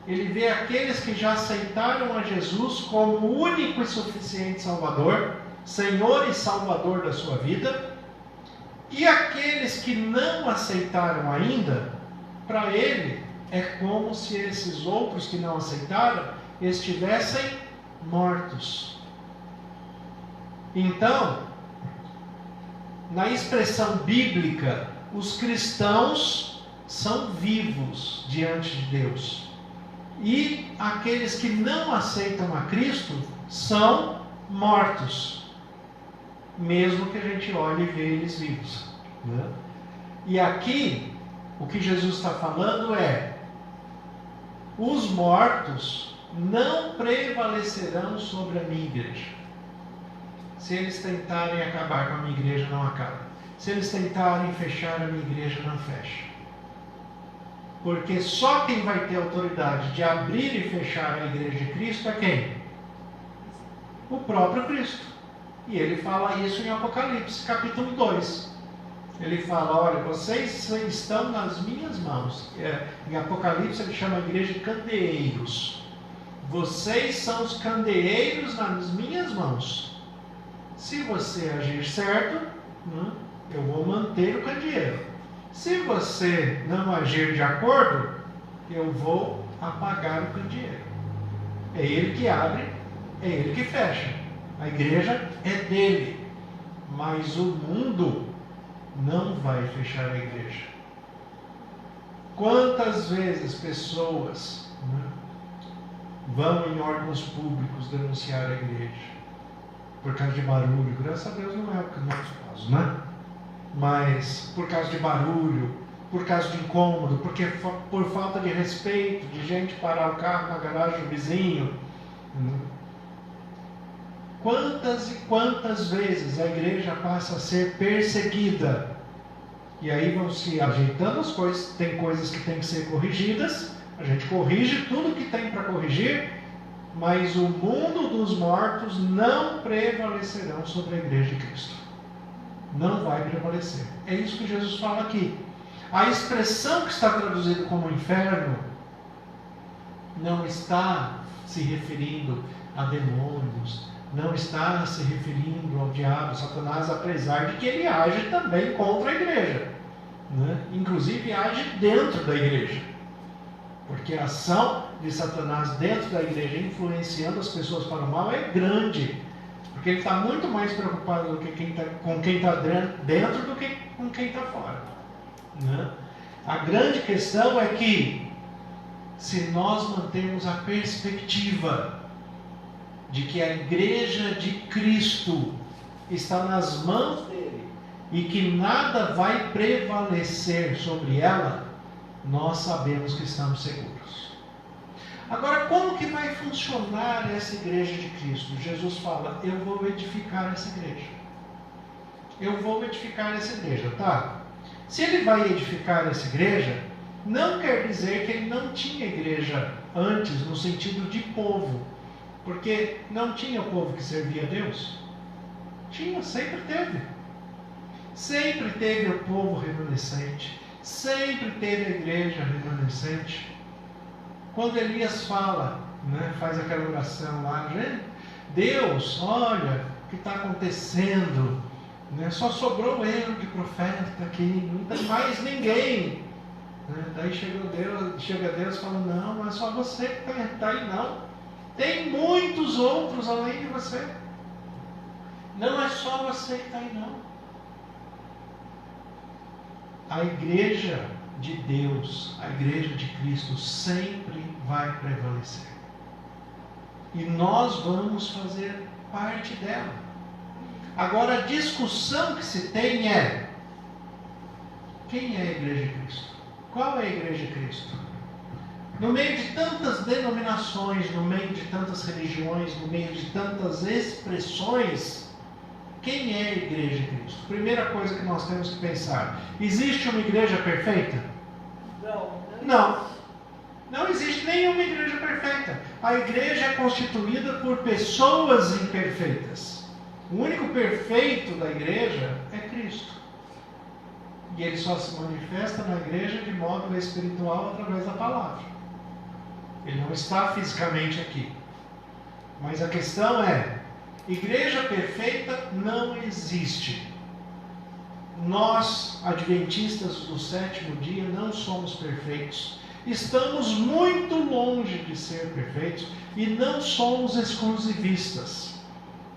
S1: Ele vê aqueles que já aceitaram a Jesus como o único e suficiente Salvador, Senhor e Salvador da sua vida, e aqueles que não aceitaram ainda, para Ele é como se esses outros que não aceitaram estivessem mortos. Então, na expressão bíblica, os cristãos são vivos diante de Deus. E aqueles que não aceitam a Cristo são mortos. Mesmo que a gente olhe e veja eles vivos, né? E aqui, o que Jesus está falando é: os mortos não prevalecerão sobre a minha igreja. Se eles tentarem acabar com a minha igreja, não acaba. Se eles tentarem fechar a minha igreja, não fecha. Porque só quem vai ter autoridade de abrir e fechar a igreja de Cristo é quem? O próprio Cristo. E ele fala isso em Apocalipse, capítulo 2. Ele fala, olha, vocês estão nas minhas mãos. Em Apocalipse ele chama a igreja de candeeiros. Vocês são os candeeiros nas minhas mãos. Se você agir certo, eu vou manter o candeeiro. Se você não agir de acordo, eu vou apagar o candeeiro. É ele que abre, é ele que fecha. A igreja é dele. Mas o mundo não vai fechar a igreja. Quantas vezes pessoas vão em órgãos públicos denunciar a igreja por causa de barulho? Graças a Deus não é o nosso caso, né? Mas por causa de barulho, por causa de incômodo, porque por falta de respeito, de gente parar o carro na garagem do vizinho. Quantas e quantas vezes a igreja passa a ser perseguida? E aí vão se ajeitando as coisas, tem coisas que têm que ser corrigidas, a gente corrige tudo que tem para corrigir, mas o mundo dos mortos não prevalecerão sobre a igreja de Cristo. Não vai prevalecer. É isso que Jesus fala aqui. A expressão que está traduzida como inferno não está se referindo a demônios, não está se referindo ao diabo, Satanás, apesar de que ele age também contra a igreja. né? Inclusive age dentro da igreja. Porque a ação de Satanás dentro da igreja, influenciando as pessoas para o mal, é grande. Porque ele está muito mais preocupado com quem está dentro do que com quem está fora, né? A grande questão é que, se nós mantemos a perspectiva de que a igreja de Cristo está nas mãos dele e que nada vai prevalecer sobre ela, nós sabemos que estamos seguros. Agora, como que vai funcionar essa igreja de Cristo? Jesus fala: eu vou edificar essa igreja. Eu vou edificar essa igreja, tá? Se ele vai edificar essa igreja, não quer dizer que ele não tinha igreja antes, no sentido de povo. Porque não tinha o povo que servia a Deus? Tinha, sempre teve. Sempre teve o povo remanescente. Sempre teve a igreja remanescente. Quando Elias fala, né, faz aquela oração lá, gente, Deus, olha o que está acontecendo, né, só sobrou eu de profeta aqui, não tem mais ninguém, né? Daí chega Deus e fala: não é só você que está aí, não, tem muitos outros além de você, não é só você que está aí, não. A igreja de Deus, a igreja de Cristo sempre vai prevalecer. E nós vamos fazer parte dela. Agora, a discussão que se tem é: quem é a igreja de Cristo? Qual é a igreja de Cristo? No meio de tantas denominações, no meio de tantas religiões, no meio de tantas expressões, quem é a igreja de Cristo? Primeira coisa que nós temos que pensar: existe uma igreja perfeita? Não existe nenhuma igreja perfeita. A igreja é constituída por pessoas imperfeitas. O único perfeito da igreja é Cristo. E ele só se manifesta na igreja de modo espiritual através da palavra. Ele não está fisicamente aqui. Mas a questão é: igreja perfeita não existe. Nós, adventistas do sétimo dia, não somos perfeitos. Estamos muito longe de ser perfeitos e não somos exclusivistas.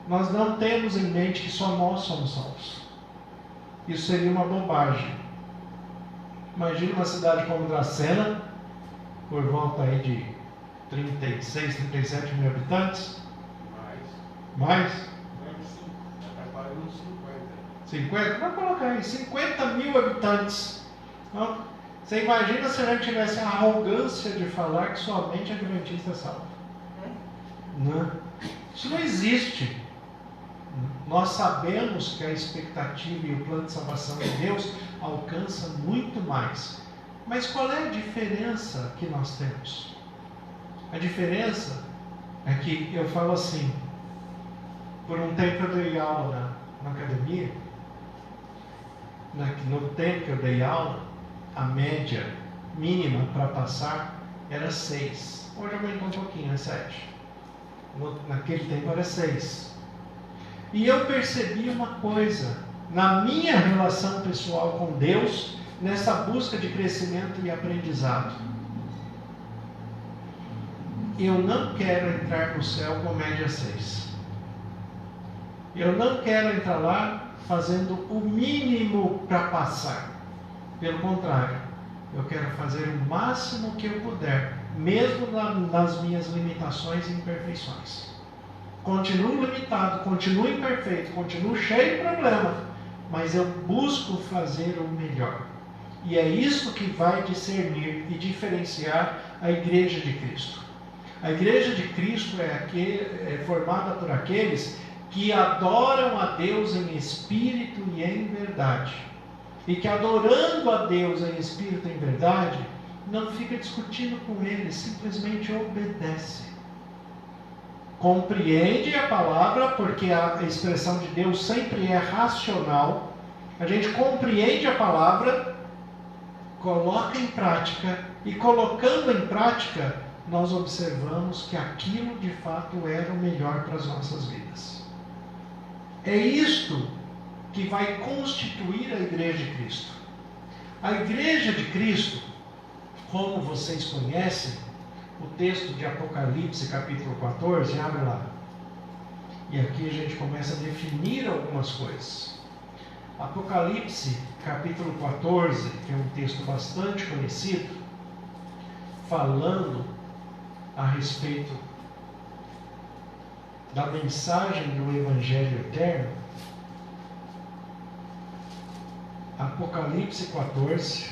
S1: Nós não temos em mente que só nós somos salvos. Isso seria uma bobagem. Imagine uma cidade como Dracena, por volta aí de 36, 37 mil habitantes. Mais? 50? Vamos colocar aí, 50 mil habitantes. Então, você imagina se a gente tivesse a arrogância de falar que somente adventista é salvo? Não. Isso não existe. Nós sabemos que a expectativa e o plano de salvação de Deus alcança muito mais. Mas qual é a diferença que nós temos? A diferença é que eu falo assim: por um tempo eu dei aula na academia. No tempo que eu dei aula, a média mínima para passar era 6. Hoje aumentou um pouquinho, é 7. Naquele tempo era 6. E eu percebi uma coisa, na minha relação pessoal com Deus, nessa busca de crescimento e aprendizado. Eu não quero entrar no céu com média 6. Eu não quero entrar lá fazendo o mínimo para passar. Pelo contrário, eu quero fazer o máximo que eu puder, mesmo nas minhas limitações e imperfeições. Continuo limitado, continuo imperfeito, continuo cheio de problema, mas eu busco fazer o melhor. E é isso que vai discernir e diferenciar a igreja de Cristo. A igreja de Cristo é formada por aqueles que adoram a Deus em espírito e em verdade. E que, adorando a Deus em espírito e em verdade, não fica discutindo com Ele, simplesmente obedece. Compreende a palavra, porque a expressão de Deus sempre é racional. A gente compreende a palavra, coloca em prática, e colocando em prática, nós observamos que aquilo de fato era o melhor para as nossas vidas. É isto que vai constituir a igreja de Cristo. A igreja de Cristo, como vocês conhecem, o texto de Apocalipse, capítulo 14, abre lá. E aqui a gente começa a definir algumas coisas. Apocalipse, capítulo 14, que é um texto bastante conhecido, falando a respeito da mensagem do Evangelho Eterno. Apocalipse 14,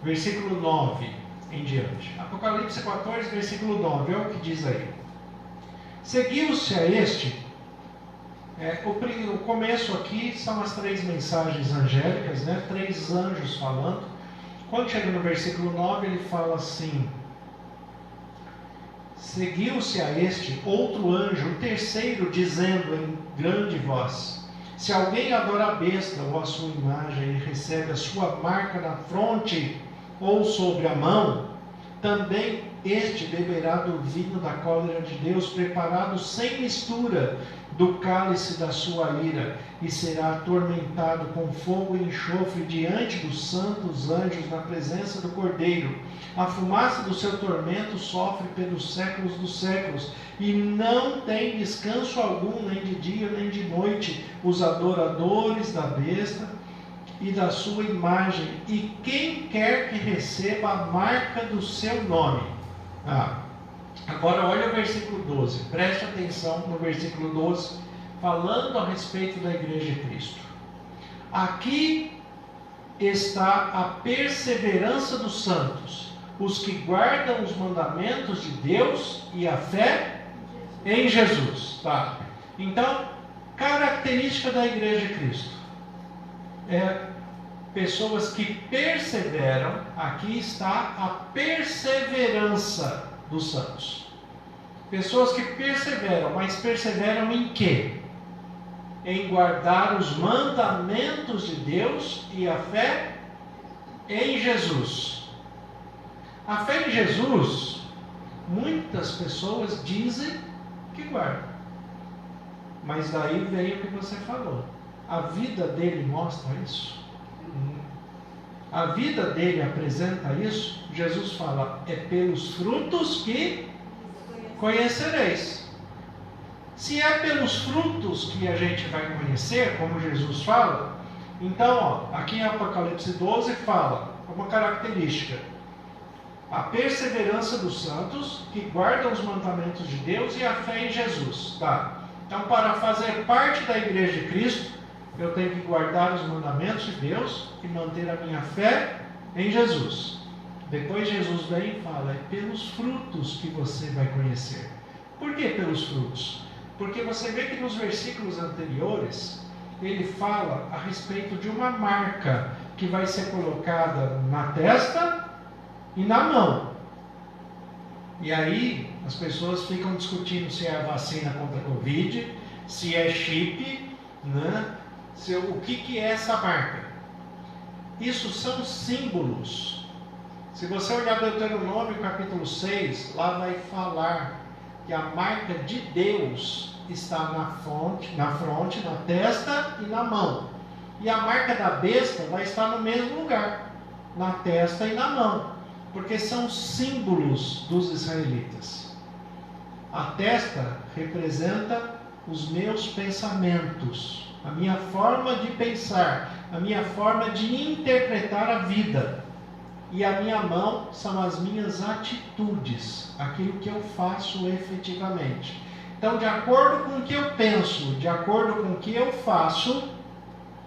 S1: versículo 9 em diante. Apocalipse 14, versículo 9, é o que diz aí. Seguiu-se a este, o começo aqui são as 3 mensagens angélicas, 3 anjos falando. Quando chega no versículo 9, ele fala assim: seguiu-se a este outro anjo, o terceiro, dizendo em grande voz: se alguém adora a besta ou a sua imagem e recebe a sua marca na fronte ou sobre a mão, também este beberá do vinho da cólera de Deus, preparado sem mistura do cálice da sua ira, e será atormentado com fogo e enxofre diante dos santos anjos na presença do Cordeiro. A fumaça do seu tormento sofre pelos séculos dos séculos, e não tem descanso algum, nem de dia nem de noite, os adoradores da besta e da sua imagem, e quem quer que receba a marca do seu nome. Agora olha o versículo 12, preste atenção no versículo 12, falando a respeito da igreja de Cristo. Aqui está a perseverança dos santos, os que guardam os mandamentos de Deus e a fé em Jesus. Então, característica da igreja de Cristo é pessoas que perseveram. Aqui está a perseverança dos santos. Pessoas que perseveram, mas perseveram em quê? Em guardar os mandamentos de Deus e a fé em Jesus. A fé em Jesus, muitas pessoas dizem que guardam. Mas daí vem o que você falou. A vida dele mostra isso? A vida dele apresenta isso? Jesus fala: é pelos frutos que conhecereis. Se é pelos frutos que a gente vai conhecer, como Jesus fala, então, aqui em Apocalipse 12 fala uma característica: a perseverança dos santos que guardam os mandamentos de Deus e a fé em Jesus. Então, para fazer parte da igreja de Cristo, eu tenho que guardar os mandamentos de Deus e manter a minha fé em Jesus. Depois Jesus vem e fala: é pelos frutos que você vai conhecer. Por que pelos frutos? Porque você vê que nos versículos anteriores, ele fala a respeito de uma marca que vai ser colocada na testa e na mão. E aí, as pessoas ficam discutindo se é a vacina contra a Covid, se é chip, o que é essa marca? Isso são símbolos. Se você olhar Deuteronômio capítulo 6, lá vai falar que a marca de Deus está na fronte, na testa e na mão. E a marca da besta vai estar no mesmo lugar, na testa e na mão, porque são símbolos dos israelitas. A testa representa os meus pensamentos, a minha forma de pensar, a minha forma de interpretar a vida. E a minha mão são as minhas atitudes, aquilo que eu faço efetivamente. Então, de acordo com o que eu penso, de acordo com o que eu faço,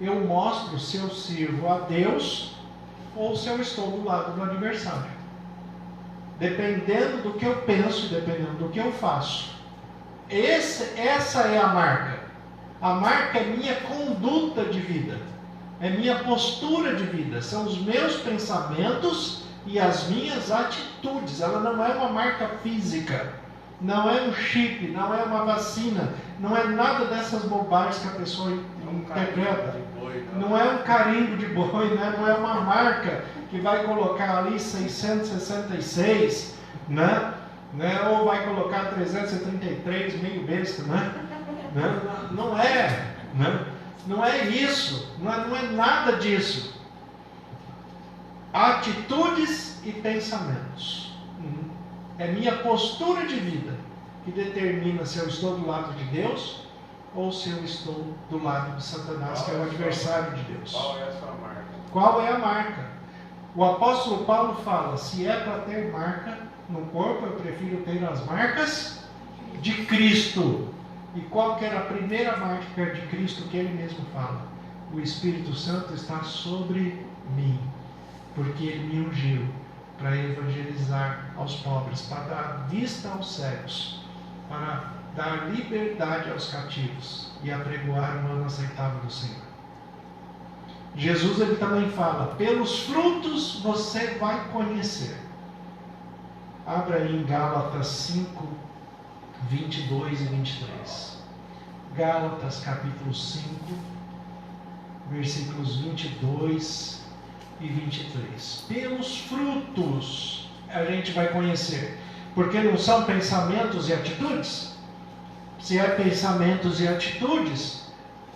S1: eu mostro se eu sirvo a Deus ou se eu estou do lado do adversário. Dependendo do que eu penso, dependendo do que eu faço. Essa é a marca. A marca é minha conduta de vida. É minha postura de vida. São os meus pensamentos e as minhas atitudes. Ela não é uma marca física. Não é um chip, não é uma vacina. Não é nada dessas bobagens que a pessoa interpreta. Não é um carimbo de boi, não é uma marca que vai colocar ali 666, ou vai colocar 333, meio besta, Não é. né? Não é isso, não é nada disso. Atitudes e pensamentos. É minha postura de vida que determina se eu estou do lado de Deus ou se eu estou do lado de Satanás, que é o adversário de Deus.
S4: Qual é a sua marca?
S1: Qual é a marca? O apóstolo Paulo fala, se é para ter marca no corpo, eu prefiro ter as marcas de Cristo. E qual que era a primeira marca de Cristo que ele mesmo fala? O Espírito Santo está sobre mim, porque ele me ungiu para evangelizar aos pobres, para dar vista aos cegos, para dar liberdade aos cativos e apregoar o ano aceitável do Senhor. Jesus ele também fala, pelos frutos você vai conhecer. Abra aí em Gálatas 5, 22 e 23. Gálatas capítulo 5, versículos 22 e 23. Pelos frutos a gente vai conhecer. Porque não são pensamentos e atitudes? Se é pensamentos e atitudes,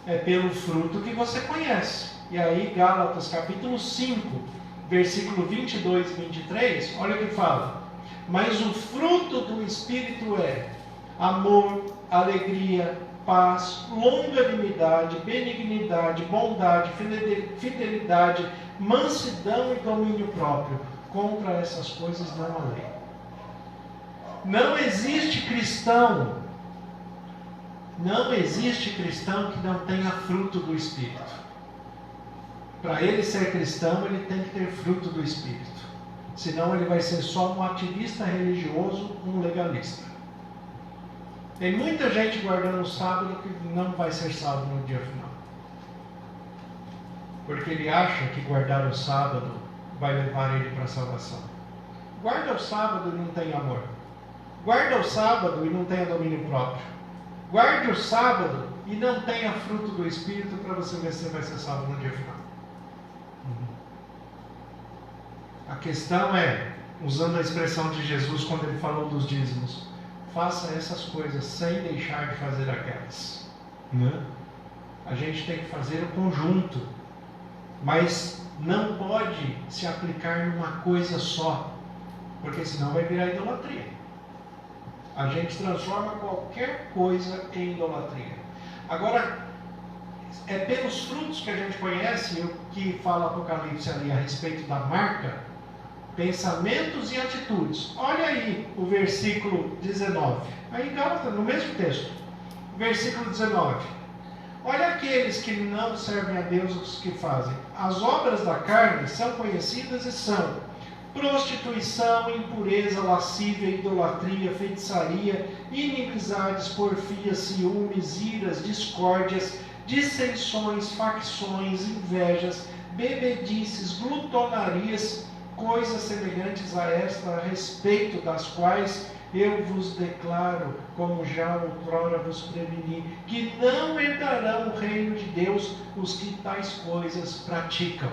S1: é pelo fruto que você conhece. E aí Gálatas capítulo 5, versículo 22 e 23, olha o que fala. Mas o fruto do Espírito é amor, alegria, paz, longanimidade, benignidade, bondade, fidelidade, mansidão e domínio próprio. Contra essas coisas não há lei. Não existe cristão que não tenha fruto do Espírito. Para ele ser cristão, ele tem que ter fruto do Espírito. Senão ele vai ser só um ativista religioso, um legalista. Tem muita gente guardando o sábado que não vai ser salvo no dia final. Porque ele acha que guardar o sábado vai levar ele para a salvação. Guarda o sábado e não tem amor. Guarda o sábado e não tenha domínio próprio. Guarde o sábado e não tenha fruto do Espírito para você ver se vai ser salvo no dia final. A questão é, usando a expressão de Jesus quando ele falou dos dízimos, faça essas coisas sem deixar de fazer aquelas. A gente tem que fazer o conjunto, mas não pode se aplicar numa coisa só, porque senão vai virar idolatria. A gente transforma qualquer coisa em idolatria. Agora, é pelos frutos que a gente conhece, o que fala Apocalipse ali a respeito da marca, pensamentos e atitudes. Olha aí o versículo 19. Aí Gálatas, no mesmo texto. Versículo 19. Olha aqueles que não servem a Deus, os que fazem. As obras da carne são conhecidas e são prostituição, impureza, lascívia, idolatria, feitiçaria, inimizades, porfias, ciúmes, iras, discórdias, dissensões, facções, invejas, bebedices, glutonarias, coisas semelhantes a esta, a respeito das quais eu vos declaro, como já outrora vos preveni, que não herdarão o reino de Deus os que tais coisas praticam.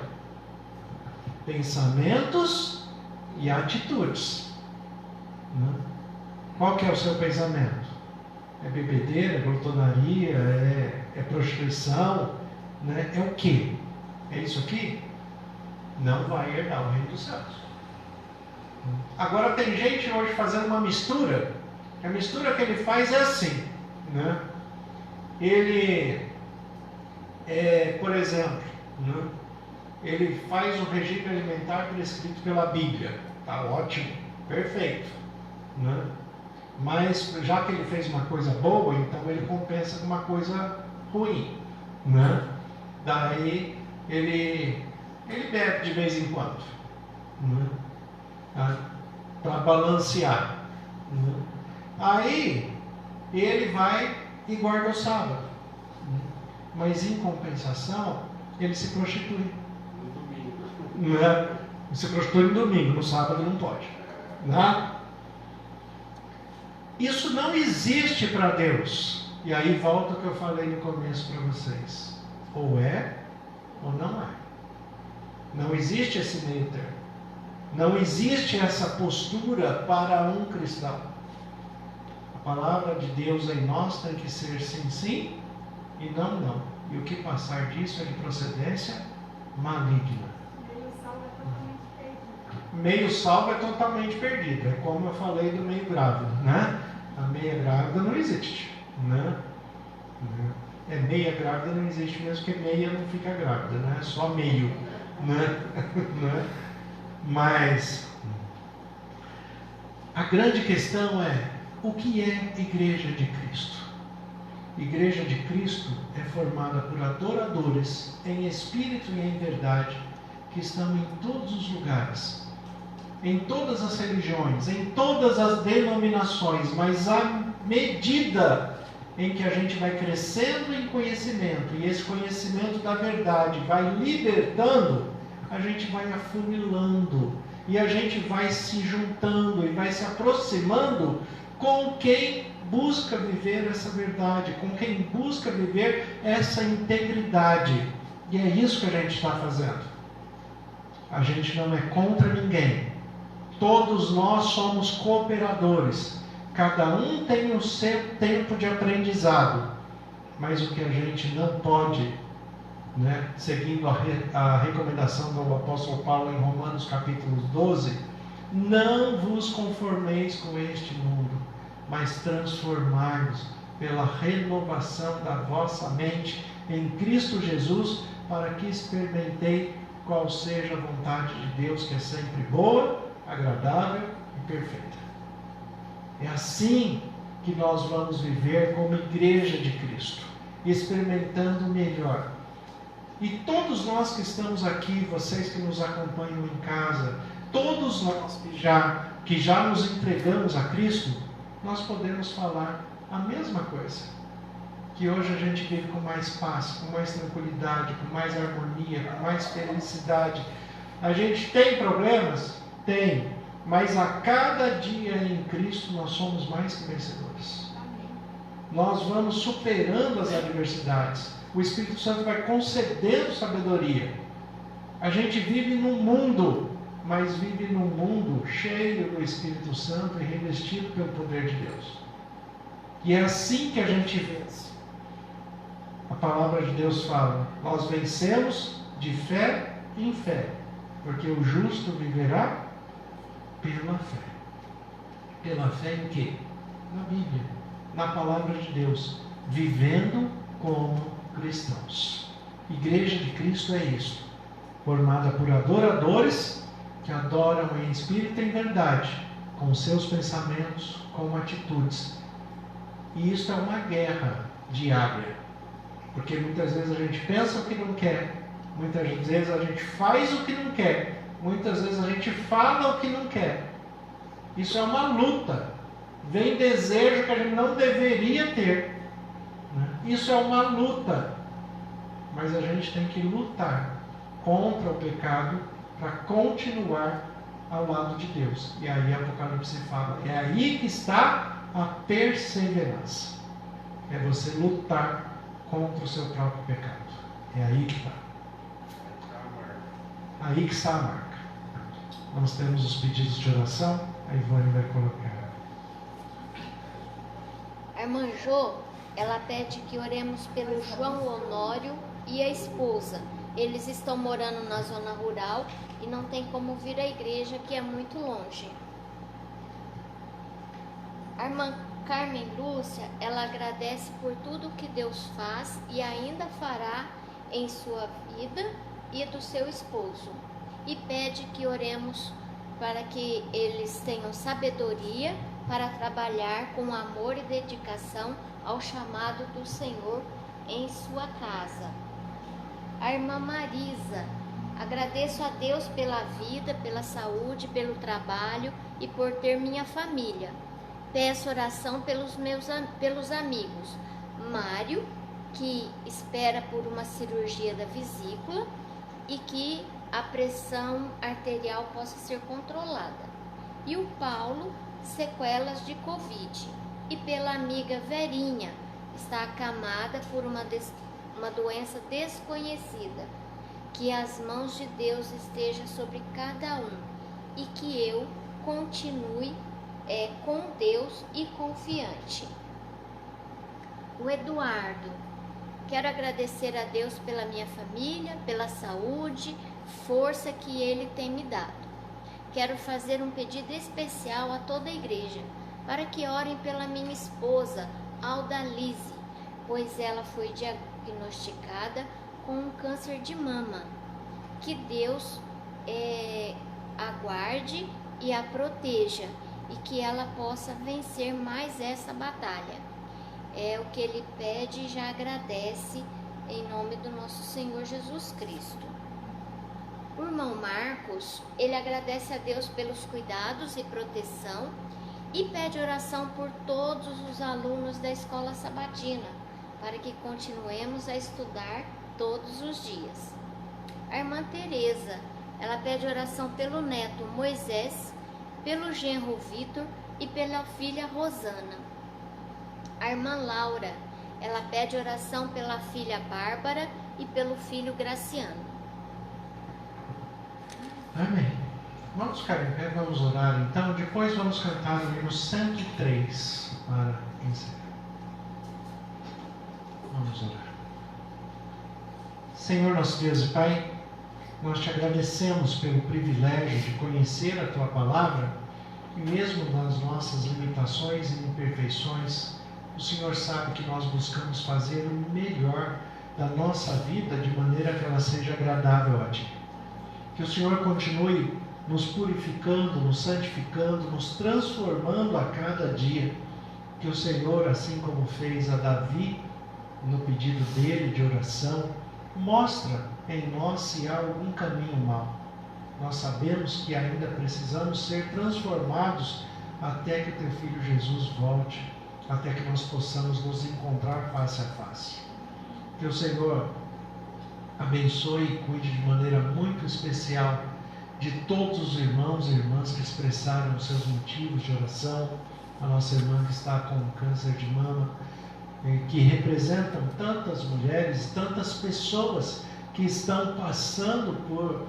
S1: Pensamentos e atitudes. Qual que é o seu pensamento? É bebedeira, é glutonaria, é prostituição, né? É o quê? É isso aqui? Não vai herdar o reino dos céus. Agora tem gente hoje fazendo uma mistura. A mistura que ele faz é assim, né? Ele, por exemplo, né? Ele faz um regime alimentar prescrito pela Bíblia. Tá ótimo, perfeito, né? Mas já que ele fez uma coisa boa, então ele compensa com uma coisa ruim, né? Daí ele bebe de vez em quando, né? Para balancear, né? Aí ele vai e guarda o sábado, né? Mas em compensação ele se prostitui no domingo, né? Se prostitui no domingo, no sábado não pode, né? Isso não existe para Deus. E aí volta o que eu falei no começo para vocês: ou é ou não é. Não existe esse meio termo. Não existe essa postura para um cristão. A palavra de Deus em nós tem que ser sim, sim e não. E o que passar disso é de procedência maligna. Meio salvo é totalmente perdido. É como eu falei do meio grávido, né? A meia grávida não existe, né? É meia grávida não existe mesmo, porque meia não fica grávida, né? É só meio, né? Mas a grande questão é: o que é Igreja de Cristo? Igreja de Cristo é formada por adoradores em espírito e em verdade, que estão em todos os lugares, em todas as religiões, em todas as denominações, mas à medida em que a gente vai crescendo em conhecimento, e esse conhecimento da verdade vai libertando, a gente vai afunilando, e a gente vai se juntando e vai se aproximando com quem busca viver essa verdade, com quem busca viver essa integridade. E é isso que a gente está fazendo. A gente não é contra ninguém. Todos nós somos cooperadores. Cada um tem o seu tempo de aprendizado. Mas o que a gente não pode, seguindo a recomendação do apóstolo Paulo em Romanos capítulo 12, não vos conformeis com este mundo, mas transformai-vos pela renovação da vossa mente em Cristo Jesus, para que experimentei qual seja a vontade de Deus, que é sempre boa, agradável e perfeita. É assim que nós vamos viver como Igreja de Cristo, experimentando o melhor. E todos nós que estamos aqui, vocês que nos acompanham em casa, todos nós que já nos entregamos a Cristo, nós podemos falar a mesma coisa. Que hoje a gente vive com mais paz, com mais tranquilidade, com mais harmonia, com mais felicidade. A gente tem problemas? Tem. Mas a cada dia em Cristo nós somos mais que vencedores. Nós vamos superando as adversidades. O Espírito Santo vai concedendo sabedoria. A gente vive num mundo, mas vive num mundo cheio do Espírito Santo e revestido pelo poder de Deus. E é assim que a gente vence. A palavra de Deus fala: nós vencemos de fé em fé, porque o justo viverá pela fé. Pela fé em quê? Na Bíblia, na palavra de Deus, vivendo como cristãos. Igreja de Cristo é isso, formada por adoradores que adoram em espírito e em verdade, com seus pensamentos, com atitudes. E isso é uma guerra diária, porque muitas vezes a gente pensa o que não quer, muitas vezes a gente faz o que não quer, muitas vezes a gente fala o que não quer. Isso é uma luta. Vem desejo que a gente não deveria ter. Isso é uma luta. Mas a gente tem que lutar contra o pecado para continuar ao lado de Deus. E aí Apocalipse fala: é aí que está a perseverança. É você lutar contra o seu próprio pecado. É aí que está. Aí que está a marca. Nós temos os pedidos de oração. A Ivone vai colocar.
S6: A irmã Jô, ela pede que oremos pelo João Honório e a esposa. Eles estão morando na zona rural e não tem como vir à igreja, que é muito longe. A irmã Carmen Lúcia, ela agradece por tudo que Deus faz e ainda fará em sua vida e do seu esposo. E pede que oremos para que eles tenham sabedoria para trabalhar com amor e dedicação ao chamado do Senhor em sua casa. A irmã Marisa: agradeço a Deus pela vida, pela saúde, pelo trabalho e por ter minha família. Peço oração pelos amigos Mário, que espera por uma cirurgia da vesícula e que a pressão arterial possa ser controlada. E o Paulo, sequelas de Covid. E pela amiga Verinha, está acamada por uma doença desconhecida. Que as mãos de Deus estejam sobre cada um e que eu continue com Deus e confiante. O Eduardo, Quero agradecer a Deus pela minha família, pela saúde, força que Ele tem me dado. Quero fazer um pedido especial a toda a igreja, para que orem pela minha esposa, Aldalise, pois ela foi diagnosticada com um câncer de mama. Que Deus aguarde e a proteja e que ela possa vencer mais essa batalha. É o que ele pede e já agradece em nome do nosso Senhor Jesus Cristo. O irmão Marcos, ele agradece a Deus pelos cuidados e proteção e pede oração por todos os alunos da escola sabatina, para que continuemos a estudar todos os dias. A irmã Teresa, ela pede oração pelo neto Moisés, pelo genro Vitor e pela filha Rosana. A irmã Laura, ela pede oração pela filha Bárbara e pelo filho Graciano.
S1: Amém. Vamos ficar em pé, vamos orar então. Depois vamos cantar o hino 103 para encerrar. Vamos orar. Senhor nosso Deus e Pai, nós te agradecemos pelo privilégio de conhecer a Tua Palavra e mesmo nas nossas limitações e imperfeições, o Senhor sabe que nós buscamos fazer o melhor da nossa vida de maneira que ela seja agradável a Ti. Que o Senhor continue nos purificando, nos santificando, nos transformando a cada dia. Que o Senhor, assim como fez a Davi no pedido dele de oração, mostra em nós se há algum caminho mau. Nós sabemos que ainda precisamos ser transformados até que o Teu Filho Jesus volte, até que nós possamos nos encontrar face a face. Que o Senhor abençoe e cuide de maneira muito especial de todos os irmãos e irmãs que expressaram os seus motivos de oração, a nossa irmã que está com câncer de mama, que representam tantas mulheres, tantas pessoas que estão passando por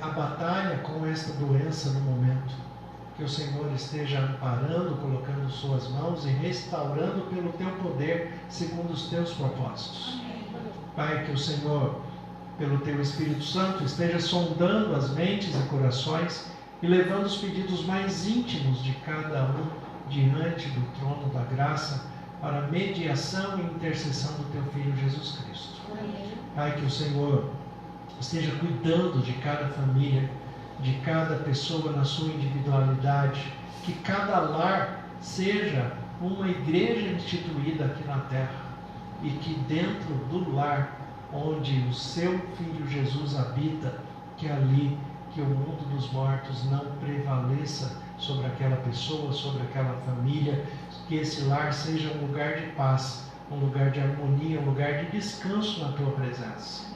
S1: a batalha com esta doença no momento. Que o Senhor esteja amparando, colocando suas mãos e restaurando pelo Teu poder, segundo os Teus propósitos. Pai, que o Senhor, pelo Teu Espírito Santo, esteja sondando as mentes e corações e levando os pedidos mais íntimos de cada um diante do trono da graça para a mediação e intercessão do Teu Filho Jesus Cristo. Pai, que o Senhor esteja cuidando de cada família, de cada pessoa na sua individualidade, que cada lar seja uma igreja instituída aqui na terra e que dentro do lar onde o Seu Filho Jesus habita, que ali, que o mundo dos mortos não prevaleça sobre aquela pessoa, sobre aquela família, que esse lar seja um lugar de paz, um lugar de harmonia, um lugar de descanso na Tua presença.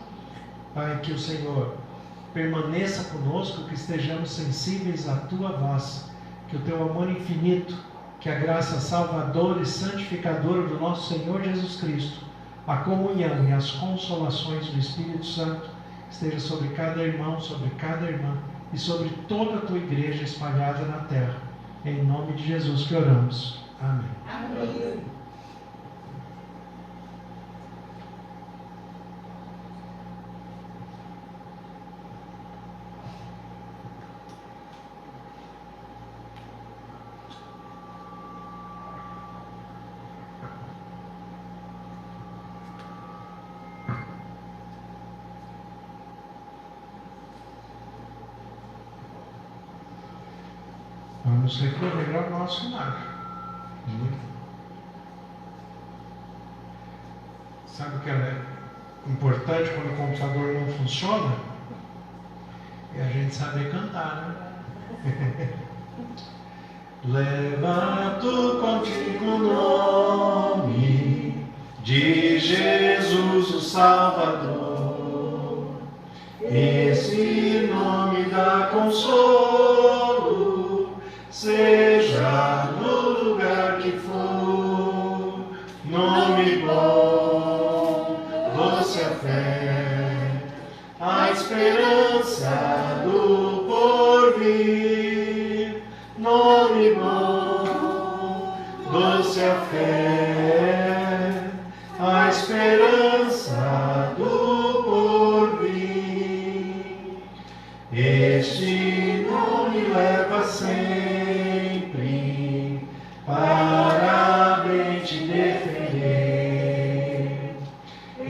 S1: Pai, que o Senhor permaneça conosco, que estejamos sensíveis à Tua voz, que o Teu amor infinito, que a graça salvadora e santificadora do nosso Senhor Jesus Cristo, a comunhão e as consolações do Espírito Santo esteja sobre cada irmão, sobre cada irmã e sobre toda a Tua igreja espalhada na terra. Em nome de Jesus que oramos. Amém.
S3: Amém.
S1: Vamos recorrer ao nosso lar. Sabe o que é importante quando o computador não funciona? É a gente saber cantar, né? Levanto contigo o nome de Jesus o Salvador. Esse nome dá consolo, seja no lugar que for. Nome bom, doce a fé, a esperança do porvir. Nome bom, doce a fé, a esperança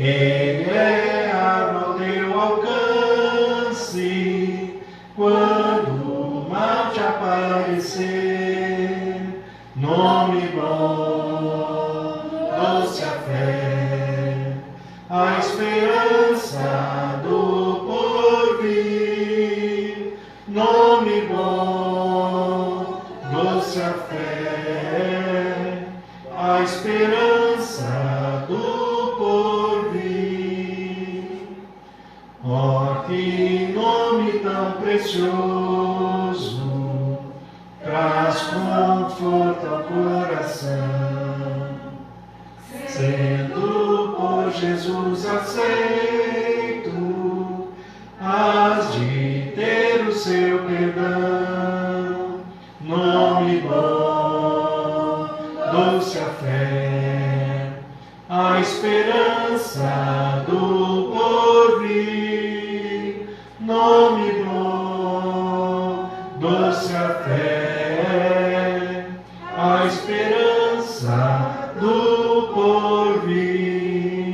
S1: Ele é arma ao teu alcance, quando o mal te aparecer. Nome bom, doce a fé, a esperança do porvir. Nome bom, doce a fé, a esperança do porvir. Ó, que nome tão precioso, traz conforto ao coração, sendo por Jesus aceito, hás de ter o seu perdão. Nome bom, doce a fé, a esperança do porvir. Nome bom, doce a fé, a esperança do